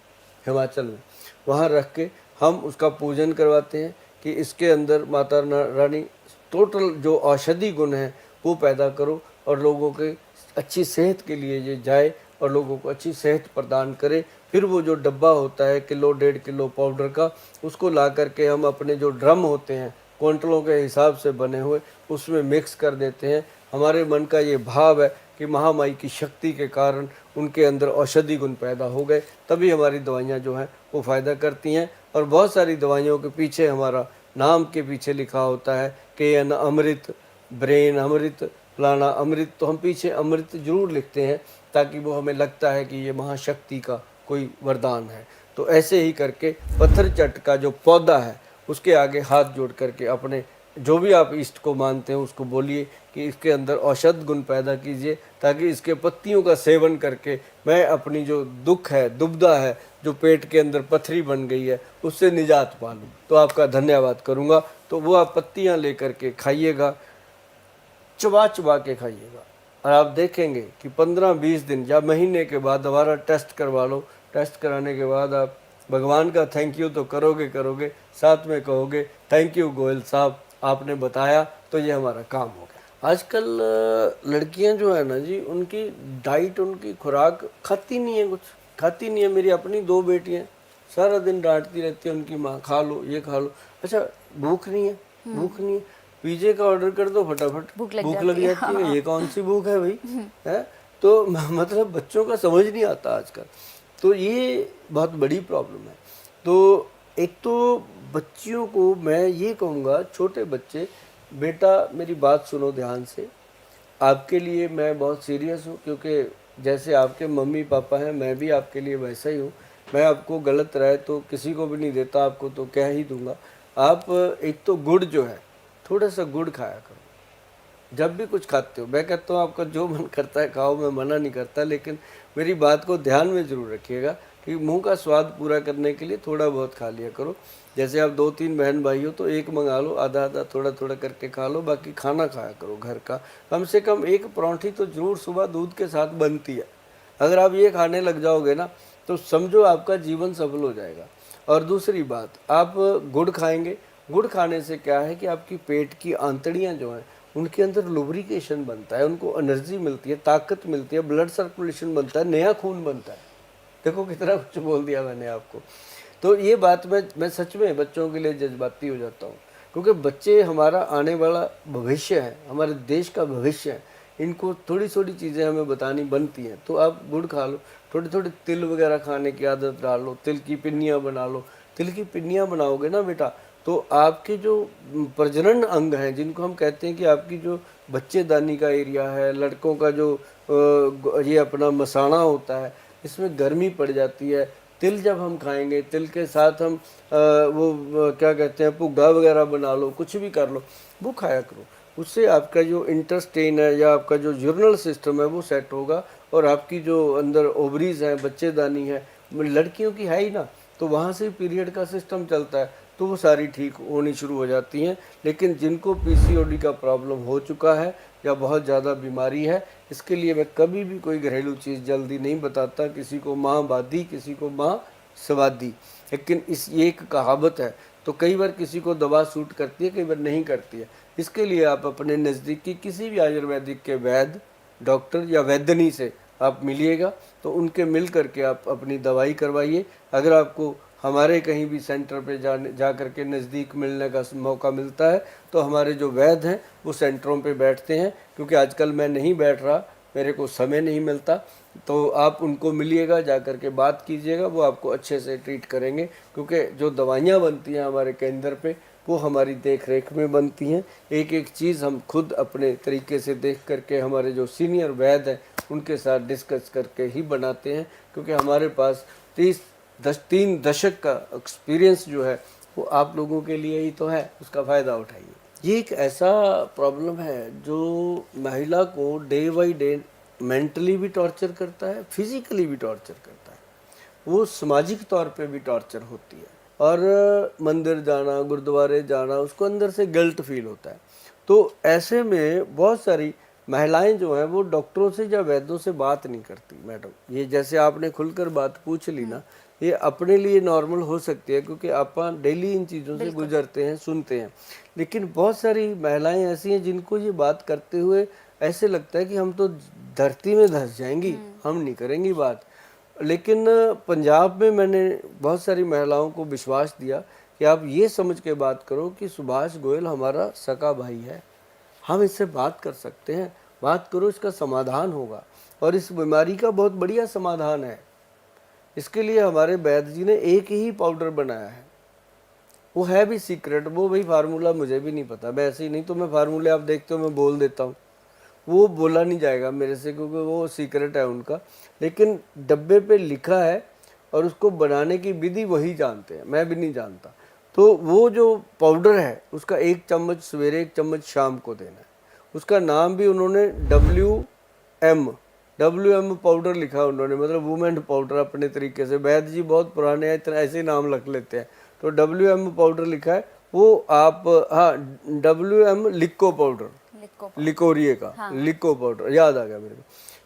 हिमाचल में वहाँ रख के हम उसका पूजन करवाते हैं कि इसके अंदर माता रानी टोटल जो औषधि गुण है वो पैदा करो और लोगों के अच्छी सेहत के लिए ये जाए और लोगों को अच्छी सेहत प्रदान करे। फिर वो जो डब्बा होता है किलो 1.5 किलो पाउडर का, उसको ला करके हम अपने जो ड्रम होते हैं क्विंटलों के हिसाब से बने हुए, उसमें मिक्स कर देते हैं। हमारे मन का ये भाव है कि महामाई की शक्ति के कारण उनके अंदर औषधि गुण पैदा हो गए, तभी हमारी दवाइयाँ जो हैं वो फ़ायदा करती हैं। और बहुत सारी दवाइयों के पीछे हमारा नाम के पीछे लिखा होता है कि अमृत, ब्रेन अमृत, फलाना अमृत, तो हम पीछे अमृत जरूर लिखते हैं ताकि वो हमें लगता है कि ये महाशक्ति का कोई वरदान है। तो ऐसे ही करके पत्थर चट का जो पौधा है उसके आगे हाथ जोड़ करके अपने जो भी आप इष्ट को मानते हैं उसको बोलिए कि इसके अंदर औषध गुण पैदा कीजिए, ताकि इसके पत्तियों का सेवन करके मैं अपनी जो दुख है, दुविधा है, जो पेट के अंदर पथरी बन गई है, उससे निजात पा लूँ। तो आपका धन्यवाद करूँगा। तो वो आप पत्तियाँ लेकर के खाइएगा, चबा चबा के खाइएगा, और आप देखेंगे कि 15-20 दिन या महीने के बाद दोबारा टेस्ट करवा लो। टेस्ट कराने के बाद आप भगवान का थैंक यू तो करोगे, साथ में कहोगे थैंक यू गोयल साहब, आपने बताया तो ये हमारा काम हो गया। आजकल लड़कियां जो है ना जी, उनकी डाइट, उनकी खुराक खाती नहीं है, कुछ खाती नहीं है। मेरी अपनी 2 बेटियां सारा दिन डांटती रहती है उनकी माँ, खा लो ये खा लो। अच्छा भूख नहीं है, भूख नहीं है, पिज्जे का ऑर्डर कर दो फटाफट, भूख लग जाती है। ये कौन सी भूख है भाई, है? तो मतलब बच्चों का समझ नहीं आता आजकल। तो ये बहुत बड़ी प्रॉब्लम है। तो एक तो बच्चियों को मैं ये कहूँगा, छोटे बच्चे, बेटा मेरी बात सुनो ध्यान से, आपके लिए मैं बहुत सीरियस हूँ, क्योंकि जैसे आपके मम्मी पापा हैं मैं भी आपके लिए वैसा ही हूँ। मैं आपको गलत राय तो किसी को भी नहीं देता, आपको तो कह ही दूंगा। आप एक तो गुड़ जो है, थोड़ा सा गुड़ खाया करो जब भी कुछ खाते हो। मैं कहता हूँ आपका जो मन करता है खाओ, मैं मना नहीं करता, लेकिन मेरी बात को ध्यान में ज़रूर रखिएगा कि मुंह का स्वाद पूरा करने के लिए थोड़ा बहुत खा लिया करो। जैसे आप 2-3 बहन भाई हो तो एक मंगा लो, आधा आधा थोड़ा थोड़ा करके खा लो, बाकी खाना खाया करो घर का। कम से कम एक परांठी तो ज़रूर सुबह दूध के साथ बनती है। अगर आप ये खाने लग जाओगे ना तो समझो आपका जीवन सफल हो जाएगा। और दूसरी बात, आप गुड़ खाएंगे, गुड़ खाने से क्या है कि आपकी पेट की आंतड़ियाँ जो हैं उनके अंदर लुब्रिकेशन बनता है, उनको एनर्जी मिलती है, ताकत मिलती है, ब्लड सर्कुलेशन बनता है, नया खून बनता है। देखो कितना कुछ बोल दिया मैंने आपको। तो ये बात मैं सच में बच्चों के लिए जज्बाती हो जाता हूँ, क्योंकि बच्चे हमारा आने वाला भविष्य है, हमारे देश का भविष्य है। इनको थोड़ी थोड़ी चीज़ें हमें बतानी बनती हैं। तो आप गुड़ खा लो, थोड़ी थोड़ी तिल वगैरह खाने की आदत डाल लो, तिल की पिन्नियाँ बना लो। तिल की पिन्नियाँ बनाओगे ना बेटा, तो आपके जो प्रजनन अंग हैं, जिनको हम कहते हैं कि आपकी जो बच्चेदानी का एरिया है, लड़कों का जो ये अपना मसाना होता है, इसमें गर्मी पड़ जाती है। तिल जब हम खाएंगे, तिल के साथ हम क्या कहते हैं, भुग्गा वगैरह बना लो, कुछ भी कर लो, वो खाया करो। उससे आपका जो इंटेस्टाइन है या आपका जो यूरिनल सिस्टम है वो सेट होगा, और आपकी जो अंदर ओवरीज हैं, बच्चेदानी है, लड़कियों की है ही ना, तो वहाँ से पीरियड का सिस्टम चलता है, तो वो सारी ठीक होनी शुरू हो जाती हैं। लेकिन जिनको पीसीओडी का प्रॉब्लम हो चुका है या बहुत ज़्यादा बीमारी है, इसके लिए मैं कभी भी कोई घरेलू चीज़ जल्दी नहीं बताता। किसी को माँ बादी, किसी को माँ स्वादी, लेकिन इस ये एक कहावत है। तो कई बार किसी को दवा सूट करती है, कई बार नहीं करती है। इसके लिए आप अपने नज़दीकी किसी भी आयुर्वेदिक के वैद्य, डॉक्टर या वैद्यनी से आप मिलिएगा, तो उनके मिल करके आप अपनी दवाई करवाइए। अगर आपको हमारे कहीं भी सेंटर पे जा करके नज़दीक मिलने का मौका मिलता है, तो हमारे जो वैद्य हैं वो सेंटरों पे बैठते हैं, क्योंकि आजकल मैं नहीं बैठ रहा, मेरे को समय नहीं मिलता। तो आप उनको मिलिएगा, जा कर के बात कीजिएगा, वो आपको अच्छे से ट्रीट करेंगे, क्योंकि जो दवाइयाँ बनती हैं हमारे केंद्र पे वो हमारी देख रेख में बनती हैं। एक एक चीज़ हम खुद अपने तरीके से देख करके हमारे जो सीनियर वैद्य हैं उनके साथ डिस्कस करके ही बनाते हैं, क्योंकि हमारे पास 3 दशक का एक्सपीरियंस जो है वो आप लोगों के लिए ही तो है, उसका फ़ायदा उठाइए। ये एक ऐसा प्रॉब्लम है जो महिला को डे बाई डे मेंटली भी टॉर्चर करता है, फिजिकली भी टॉर्चर करता है, वो सामाजिक तौर पे भी टॉर्चर होती है। और मंदिर जाना, गुरुद्वारे जाना, उसको अंदर से गिल्ट फील होता है। तो ऐसे में बहुत सारी महिलाएं जो हैं वो डॉक्टरों से या वैद्यों से बात नहीं करती। मैडम, ये जैसे आपने खुलकर बात पूछ ली ना, ये अपने लिए नॉर्मल हो सकती है क्योंकि आप डेली इन चीज़ों से गुजरते हैं, सुनते हैं, लेकिन बहुत सारी महिलाएं ऐसी हैं जिनको ये बात करते हुए ऐसे लगता है कि हम तो धरती में धंस जाएंगी, हम नहीं करेंगी बात। लेकिन पंजाब में मैंने बहुत सारी महिलाओं को विश्वास दिया कि आप ये समझ के बात करो कि सुभाष गोयल हमारा सगा भाई है, हम इससे बात कर सकते हैं, बात करो, इसका समाधान होगा और इस बीमारी का बहुत बढ़िया समाधान है। इसके लिए हमारे वैद्य जी ने एक ही पाउडर बनाया है, वो है भी सीक्रेट, वो भाई फार्मूला मुझे भी नहीं पता, मैं ऐसे ही नहीं तो मैं फार्मूले आप देखते हो मैं बोल देता हूँ, वो बोला नहीं जाएगा मेरे से क्योंकि वो सीक्रेट है उनका, लेकिन डब्बे पे लिखा है और उसको बनाने की विधि वही जानते हैं, मैं भी नहीं जानता। तो वो जो पाउडर है उसका 1 चम्मच सवेरे 1 चम्मच शाम को देना है। उसका नाम भी उन्होंने WM पाउडर लिखा उन्होंने, मतलब वुमेन पाउडर अपने तरीके से। वैद्य जी बहुत पुराने हैं, इतना ऐसे ही नाम रख लेते हैं, तो WM पाउडर लिखा है वो आप, हाँ WM लिको पाउडर, लिकोरिए का, हाँ। लिको पाउडर याद आ गया मेरे को।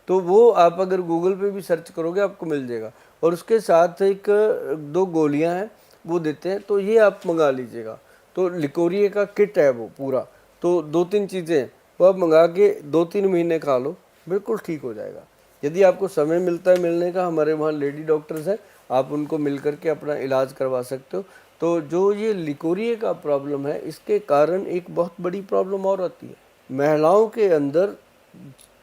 तो वो आप अगर गूगल पे भी सर्च करोगे आपको मिल जाएगा, और उसके साथ 1-2 गोलियां हैं वो देते हैं, तो ये आप मंगा लीजिएगा। तो लिकोरिए का किट है वो पूरा, तो 2-3 चीज़ें वो आप मंगा के 2-3 महीने खा लो, बिल्कुल ठीक हो जाएगा। यदि आपको समय मिलता है मिलने का, हमारे वहाँ लेडी डॉक्टर्स हैं, आप उनको मिल करके अपना इलाज करवा सकते हो। तो जो ये लिकोरिए का प्रॉब्लम है, इसके कारण एक बहुत बड़ी प्रॉब्लम और आती है, महिलाओं के अंदर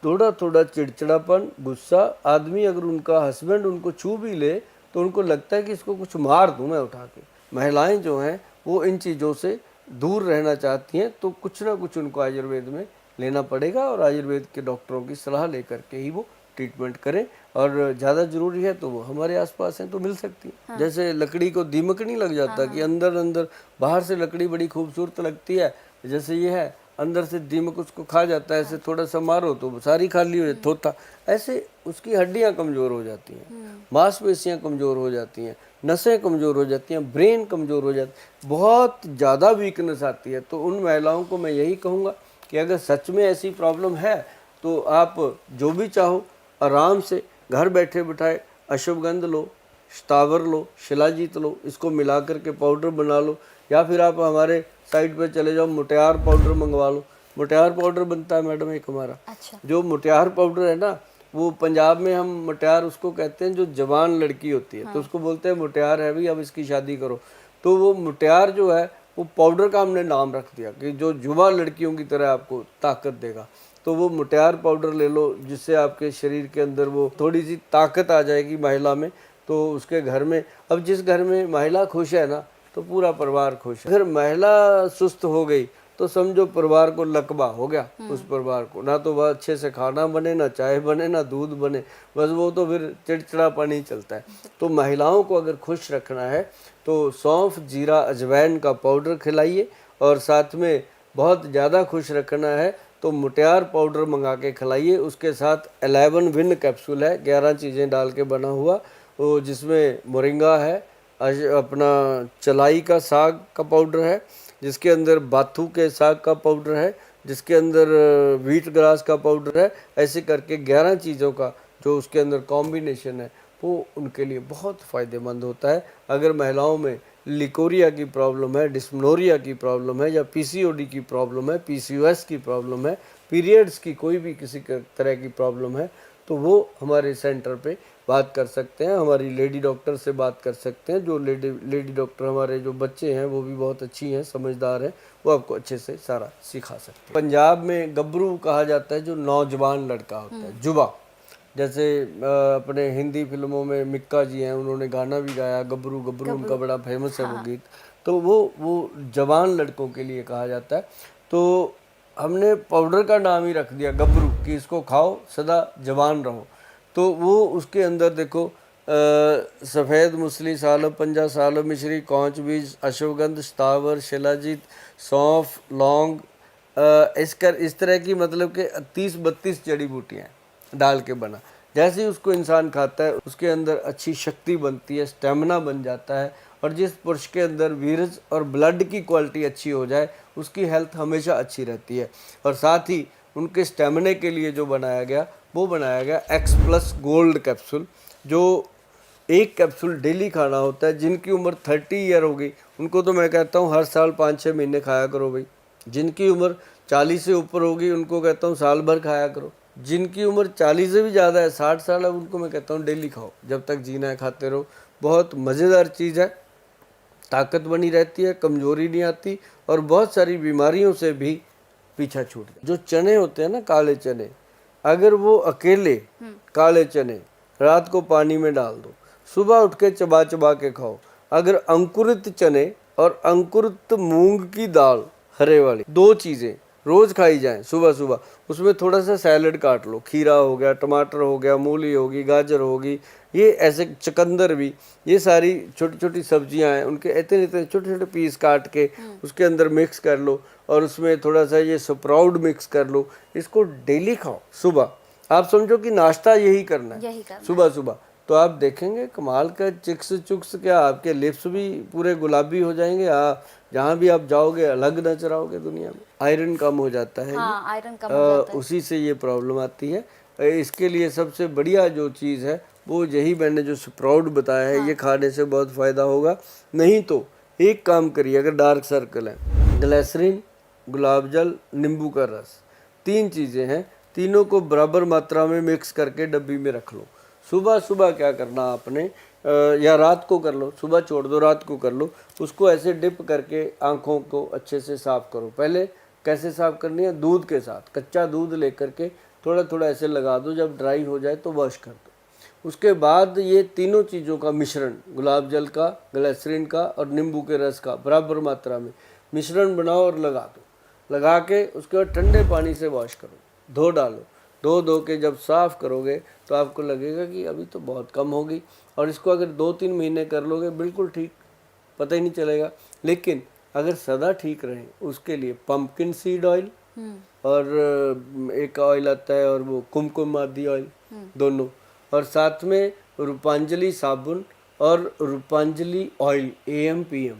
थोड़ा थोड़ा चिड़चिड़ापन, गुस्सा। आदमी अगर उनका हस्बैंड उनको छू भी ले तो उनको लगता है कि इसको कुछ मार दूं मैं उठा के। महिलाएं जो हैं वो इन चीज़ों से दूर रहना चाहती हैं, तो कुछ ना कुछ उनको आयुर्वेद में लेना पड़ेगा और आयुर्वेद के डॉक्टरों की सलाह लेकर के ही वो ट्रीटमेंट करें। और ज़्यादा ज़रूरी है तो वो हमारे आसपास हैं तो मिल सकती है। हाँ। जैसे लकड़ी को दीमक नहीं लग जाता, हाँ, कि अंदर अंदर बाहर से लकड़ी बड़ी खूबसूरत लगती है, जैसे ये है अंदर से दीमक उसको खा जाता है, ऐसे थोड़ा सा मारो तो सारी खाली हो जाती, थोथा ऐसे उसकी हड्डियां कमज़ोर हो जाती हैं, मांसपेशियां कमज़ोर हो जाती हैं, नसें कमज़ोर हो जाती हैं, ब्रेन कमज़ोर हो जाती, बहुत ज़्यादा वीकनेस आती है। तो उन महिलाओं को मैं यही कहूँगा कि अगर सच में ऐसी प्रॉब्लम है तो आप जो भी चाहो आराम से घर बैठे बिठाए अश्वगंध लो, स्थावर लो, शिलाजीत लो, इसको मिला करके पाउडर बना लो, या फिर आप हमारे साइट पे चले जाओ, मुटियार पाउडर मंगवा लो। मुटियार पाउडर बनता है मैडम एक हमारा। अच्छा। जो मुटियार पाउडर है ना, वो पंजाब में हम मुटियार उसको कहते हैं जो जवान लड़की होती है, हाँ। तो उसको बोलते हैं मुटियार है भी, अब इसकी शादी करो। तो वो मुटियार जो है वो पाउडर का हमने नाम रख दिया कि जो युवा लड़कियों की तरह आपको ताकत देगा। तो वो मुटियार पाउडर ले लो, जिससे आपके शरीर के अंदर वो थोड़ी सी ताकत आ जाएगी महिला में। तो उसके घर में, अब जिस घर में महिला खुश है ना तो पूरा परिवार खुश है। अगर महिला सुस्त हो गई तो समझो परिवार को लकवा हो गया, उस परिवार को ना तो वह अच्छे से खाना बने, ना चाय बने, ना दूध बने, बस वो तो फिर चिड़चिड़ापन ही चलता है। तो महिलाओं को अगर खुश रखना है तो सौंफ, जीरा, अजवाइन का पाउडर खिलाइए, और साथ में बहुत ज़्यादा खुश रखना है तो मुटियार पाउडर मंगा के खिलाइए। उसके साथ 11 विन कैप्सूल है, 11 चीज़ें डाल के बना हुआ, वो जिसमें मोरिंगा है, अपना चलाई का साग का पाउडर है, जिसके अंदर बाथू के साग का पाउडर है, जिसके अंदर व्हीट ग्रास का पाउडर है। ऐसे करके 11 चीज़ों का जो उसके अंदर कॉम्बिनेशन है वो उनके लिए बहुत फ़ायदेमंद होता है। अगर महिलाओं में लिकोरिया की प्रॉब्लम है, डिस्मेनोरिया की प्रॉब्लम है, या PCOD की प्रॉब्लम है, PCOS की प्रॉब्लम है, पीरियड्स की कोई भी किसी तरह की प्रॉब्लम है, तो वो हमारे सेंटर पे बात कर सकते हैं, हमारी लेडी डॉक्टर से बात कर सकते हैं। जो लेडी डॉक्टर हमारे जो बच्चे हैं वो भी बहुत अच्छी हैं, समझदार हैं, वो आपको अच्छे से सारा सिखा सकते हैं। पंजाब में गबरू कहा जाता है जो नौजवान लड़का होता है, जुबा। जैसे अपने हिंदी फिल्मों में मिक्का जी हैं, उन्होंने गाना भी गाया गबरू गबरू, उनका बड़ा फेमस है वो गीत। तो वो जवान लड़कों के लिए कहा जाता है। तो हमने पाउडर का नाम ही रख दिया गबरू कि इसको खाओ सदा जवान रहो। तो वो उसके अंदर देखो सफ़ेद मूसली, सालब, पंजा सालब, मिश्री, कौंच बीज, अश्वगंध, स्थावर, शिलाजीत, सौंफ, लौंग, इस तरह की मतलब कि 30-32 जड़ी बूटियाँ डाल के बना। जैसे ही उसको इंसान खाता है उसके अंदर अच्छी शक्ति बनती है, स्टेमिना बन जाता है, और जिस पुरुष के अंदर वीर्य और ब्लड की क्वालिटी अच्छी हो जाए उसकी हेल्थ हमेशा अच्छी रहती है। और साथ ही उनके स्टेमिना के लिए जो बनाया गया वो बनाया गया X+ गोल्ड कैप्सूल, जो एक कैप्सूल डेली खाना होता है। जिनकी उम्र 30 ईयर हो गई उनको तो मैं कहता हूँ हर साल 5-6 महीने खाया करो भाई। जिनकी उम्र 40 से ऊपर होगी उनको कहता हूँ साल भर खाया करो। जिनकी उम्र 40 से भी ज़्यादा है, 60 साल है, उनको मैं कहता हूँ डेली खाओ, जब तक जीना है खाते रहो। बहुत मज़ेदार चीज़ है, ताकत बनी रहती है, कमजोरी नहीं आती और बहुत सारी बीमारियों से भी पीछा छूट गया। जो चने होते हैं ना, काले चने, अगर वो अकेले काले चने रात को पानी में डाल दो, सुबह उठ के चबा चबा के खाओ। अगर अंकुरित चने और अंकुरित मूंग की दाल हरे वाली 2 चीज़ें रोज खाई जाएं सुबह सुबह, उसमें थोड़ा सा सैलड काट लो, खीरा हो गया, टमाटर हो गया, मूली होगी, गाजर होगी, ये ऐसे चुकंदर भी, ये सारी छोटी छोटी सब्जियां हैं, उनके इतने इतने छोटे छोटे पीस काट के उसके अंदर मिक्स कर लो और उसमें थोड़ा सा ये स्प्राउट मिक्स कर लो। इसको डेली खाओ सुबह। आप समझो कि नाश्ता यही करना है सुबह सुबह, तो आप देखेंगे कमाल का चिक्स चुक्स क्या, आपके लिप्स भी पूरे गुलाबी हो जाएंगे। जहाँ भी आप जाओगे अलग नजर आओगे दुनिया में। आयरन कम हो जाता है, आयरन कम हो जाता है, उसी से ये प्रॉब्लम आती है। इसके लिए सबसे बढ़िया जो चीज़ है वो यही मैंने जो स्प्राउट बताया है, ये खाने से बहुत फ़ायदा होगा। नहीं तो एक काम करिए, अगर डार्क सर्कल है, ग्लिसरीन, गुलाब जल, नींबू का रस, 3 चीज़ें हैं, तीनों को बराबर मात्रा में मिक्स करके डब्बी में रख लो। सुबह सुबह क्या करना आपने, या रात को कर लो, सुबह छोड़ दो रात को कर लो, उसको ऐसे डिप करके आँखों को अच्छे से साफ़ करो। पहले कैसे साफ़ करनी है, दूध के साथ, कच्चा दूध लेकर के थोड़ा थोड़ा ऐसे लगा दो, जब ड्राई हो जाए तो वॉश कर दो। उसके बाद ये तीनों चीज़ों का मिश्रण, गुलाब जल का, ग्लिसरीन का और नींबू के रस का बराबर मात्रा में मिश्रण बनाओ और लगा दो। लगा के उसके बाद ठंडे पानी से वॉश करो, धो डालो। धो के जब साफ़ करोगे तो आपको लगेगा कि अभी तो बहुत कम होगी, और इसको अगर 2-3 महीने कर लोगे बिल्कुल ठीक, पता ही नहीं चलेगा। लेकिन अगर सदा ठीक रहे उसके लिए पंपकिन सीड ऑयल और एक ऑयल आता है और वो कुमकुम आदि ऑयल, दोनों, और साथ में रूपांजलि साबुन और रूपांजलि ऑयल AM PM,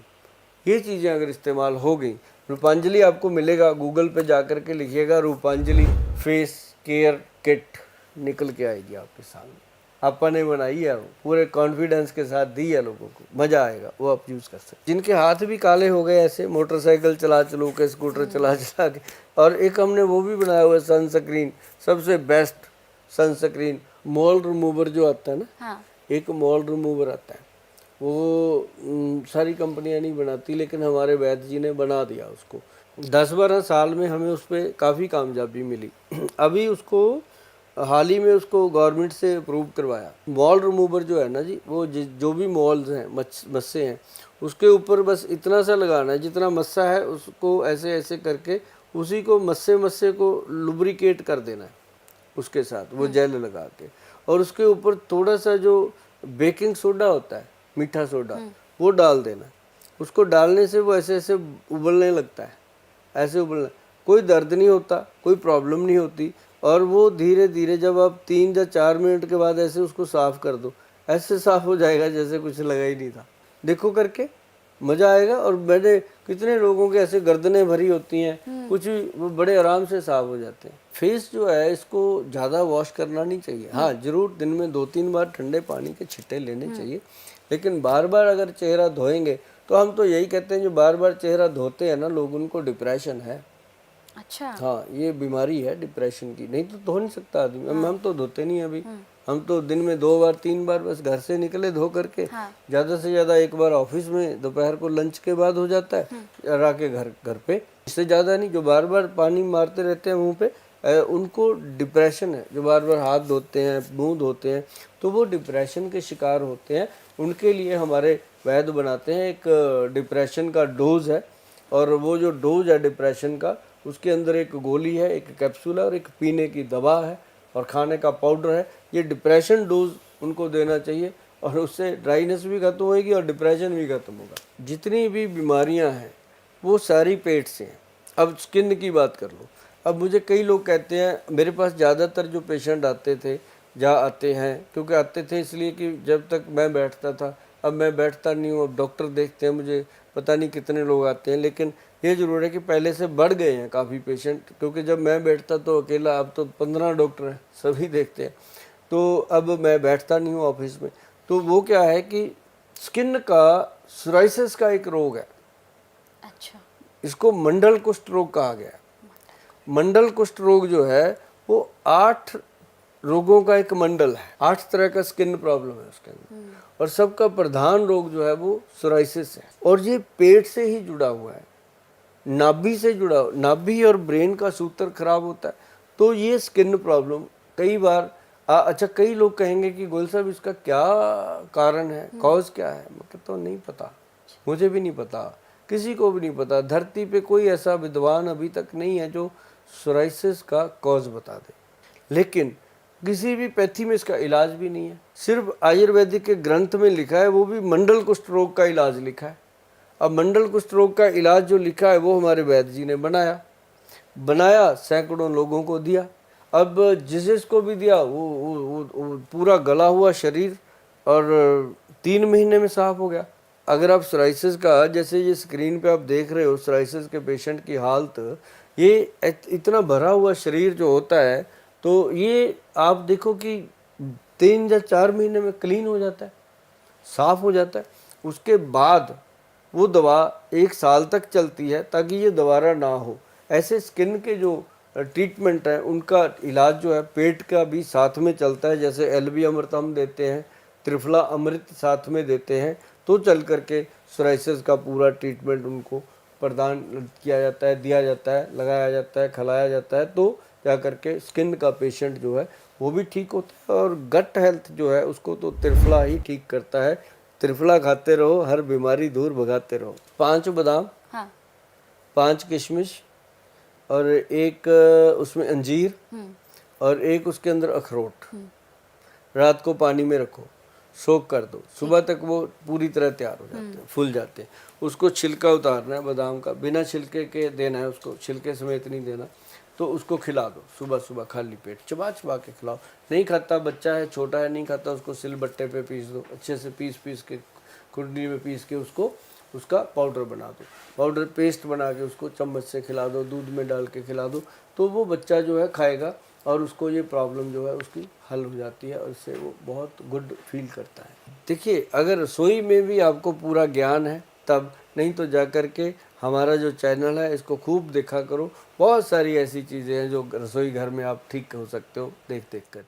ये चीज़ें अगर इस्तेमाल हो गई, रूपांजलि आपको मिलेगा, गूगल पे जा कर के लिखिएगा रूपांजलि फेस केयर किट, निकल के आएगी आपके सामने। आपा ने बनाई है, वो पूरे कॉन्फिडेंस के साथ दी है लोगों को, मज़ा आएगा, वो आप यूज़ कर सकते। जिनके हाथ भी काले हो गए ऐसे मोटरसाइकिल चला चलो के, स्कूटर चला चला के, और एक हमने वो भी बनाया हुआ है सनस्क्रीन, सबसे बेस्ट सनस्क्रीन, मॉल रिमूवर जो आता है ना, एक मॉल रिमूवर आता है, वो सारी कंपनियां नहीं बनाती, लेकिन हमारे वैद्य जी ने बना दिया उसको। 10-12 साल में हमें उस पर काफ़ी कामयाबी मिली। अभी उसको हाल ही में उसको गवर्नमेंट से अप्रूव करवाया। मॉल रिमूवर जो है ना जी, वो जो भी मॉल्स हैं, मस्से हैं, उसके ऊपर बस इतना सा लगाना है, जितना मस्सा है उसको ऐसे ऐसे करके उसी को मस्से को लुब्रिकेट कर देना है उसके साथ, वो जेल लगा के, और उसके ऊपर थोड़ा सा जो बेकिंग सोडा होता है, मीठा सोडा, वो डाल देना। उसको डालने से वो ऐसे ऐसे उबलने लगता है, ऐसे उबलना, कोई दर्द नहीं होता, कोई प्रॉब्लम नहीं होती, और वो धीरे धीरे जब आप 3 या 4 मिनट के बाद ऐसे उसको साफ़ कर दो, ऐसे साफ़ हो जाएगा जैसे कुछ लगा ही नहीं था। देखो करके, मज़ा आएगा। और मैंने कितने लोगों के ऐसे गर्दनें भरी होती हैं, कुछ भी, वो बड़े आराम से साफ़ हो जाते हैं। फेस जो है इसको ज़्यादा वॉश करना नहीं चाहिए। हाँ, ज़रूर दिन में 2-3 बार ठंडे पानी के छिट्टे लेने चाहिए, लेकिन बार बार अगर चेहरा धोएंगे तो हम तो यही कहते हैं, जो बार बार चेहरा धोते हैं ना लोग, उनको डिप्रेशन है। अच्छा, हाँ, ये बीमारी है डिप्रेशन की, नहीं तो धो नहीं सकता आदमी। हम तो धोते नहीं अभी, हम तो दिन में 2 बार 3 बार बस घर से निकले धो करके, ज़्यादा से ज़्यादा 1 बार ऑफिस में दोपहर को लंच के बाद हो जाता है, और आके घर पे, इससे ज़्यादा नहीं। जो बार बार पानी मारते रहते हैं मुंह पे, उनको डिप्रेशन है। जो बार बार हाथ धोते हैं, मुंह धोते हैं, तो वो डिप्रेशन के शिकार होते हैं। उनके लिए हमारे वैद्य बनाते हैं एक डिप्रेशन का डोज है, और वो जो डोज है डिप्रेशन का, उसके अंदर एक गोली है, एक कैप्सूल है, और एक पीने की दवा है, और खाने का पाउडर है। ये डिप्रेशन डोज उनको देना चाहिए, और उससे ड्राइनेस भी खत्म होगी और डिप्रेशन भी खत्म होगा। जितनी भी बीमारियां हैं वो सारी पेट से हैं। अब स्किन की बात कर लो। अब मुझे कई लोग कहते हैं, मेरे पास ज़्यादातर जो पेशेंट आते थे, आते हैं, क्योंकि आते थे इसलिए कि जब तक मैं बैठता था, अब मैं बैठता नहीं हूँ, अब डॉक्टर देखते हैं मुझे, पता नहीं कितने लोग आते हैं। लेकिन ये ज़रूर है कि पहले से बढ़ गए हैं काफ़ी पेशेंट, क्योंकि जब मैं बैठता तो अकेला, अब तो 15 डॉक्टर हैं, सभी देखते हैं। तो अब मैं बैठता नहीं हूँ ऑफिस में, तो वो क्या है कि स्किन का सोराइसिस का एक रोग है, अच्छा। इसको मंडल कुष्ठ रोग कहा गया है। मंडल कुष्ठ रोग जो है वो 8 रोगों का एक मंडल है, 8 तरह का स्किन प्रॉब्लम है उसके अंदर, और सबका प्रधान रोग जो है वो सोराइसिस है। और ये पेट से ही जुड़ा हुआ है, नाभि से जुड़ा, नाभि और ब्रेन का सूत्र खराब होता है तो ये स्किन प्रॉब्लम कई बार अच्छा, कई लोग कहेंगे कि गोयल साहब इसका क्या कारण है, कॉज क्या है। मैं कहता हूँ नहीं पता, मुझे भी नहीं पता, किसी को भी नहीं पता। धरती पे कोई ऐसा विद्वान अभी तक नहीं है जो सोराइसिस का कॉज बता दे, लेकिन किसी भी पैथी में इसका इलाज भी नहीं है। सिर्फ आयुर्वेदिक के ग्रंथ में लिखा है, वो भी मंडल कुष्ठ रोग का इलाज लिखा है। अब मंडल कुष्ठ रोग का इलाज जो लिखा है वो हमारे वैद्य जी ने बनाया, सैकड़ों लोगों को दिया। अब जिसको भी दिया वो पूरा गला हुआ शरीर और 3 महीने में साफ हो गया। अगर आप सोराइसिस का, जैसे ये स्क्रीन पे आप देख रहे हो सोराइसिस के पेशेंट की हालत, ये इतना भरा हुआ शरीर जो होता है, तो ये आप देखो कि 3 या 4 महीने में क्लीन हो जाता है, साफ हो जाता है। उसके बाद वो दवा 1 साल तक चलती है ताकि ये दोबारा ना हो। ऐसे स्किन के जो ट्रीटमेंट है उनका इलाज जो है पेट का भी साथ में चलता है, जैसे एलबी अमृत हम देते हैं, त्रिफला अमृत साथ में देते हैं, तो चल करके सोराइसिस का पूरा ट्रीटमेंट उनको प्रदान किया जाता है, दिया जाता है, लगाया जाता है, खिलाया जाता है, तो क्या करके स्किन का पेशेंट जो है वो भी ठीक होता है। और गट हेल्थ जो है उसको तो त्रिफला ही ठीक करता है। त्रिफला खाते रहो, हर बीमारी दूर भगाते रहो। 5 बादाम, हाँ। 5 किशमिश, और एक उसमें अंजीर, और एक उसके अंदर अखरोट। रात को पानी में रखो, सोक कर दो, सुबह तक वो पूरी तरह तैयार हो जाते हैं, फूल जाते हैं। उसको छिलका उतारना है बादाम का, बिना छिलके के देना है उसको, छिलके समेत नहीं देना। तो उसको खिला दो सुबह सुबह खाली पेट, चबा चबा के खिलाओ। नहीं खाता, बच्चा है, छोटा है, नहीं खाता, उसको सिलबट्टे पे पीस दो, अच्छे से पीस के खुरनी में पीस के उसको उसका पाउडर बना दो, पाउडर पेस्ट बना के उसको चम्मच से खिला दो, दूध में डाल के खिला दो, तो वो बच्चा जो है खाएगा और उसको ये प्रॉब्लम जो है उसकी हल हो जाती है और इससे वो बहुत गुड फील करता है। देखिए, अगर रसोई में भी आपको पूरा ज्ञान है तब, नहीं तो जा कर के हमारा जो चैनल है इसको खूब देखा करो। बहुत सारी ऐसी चीज़ें हैं जो रसोई घर में आप ठीक हो सकते हो देख कर।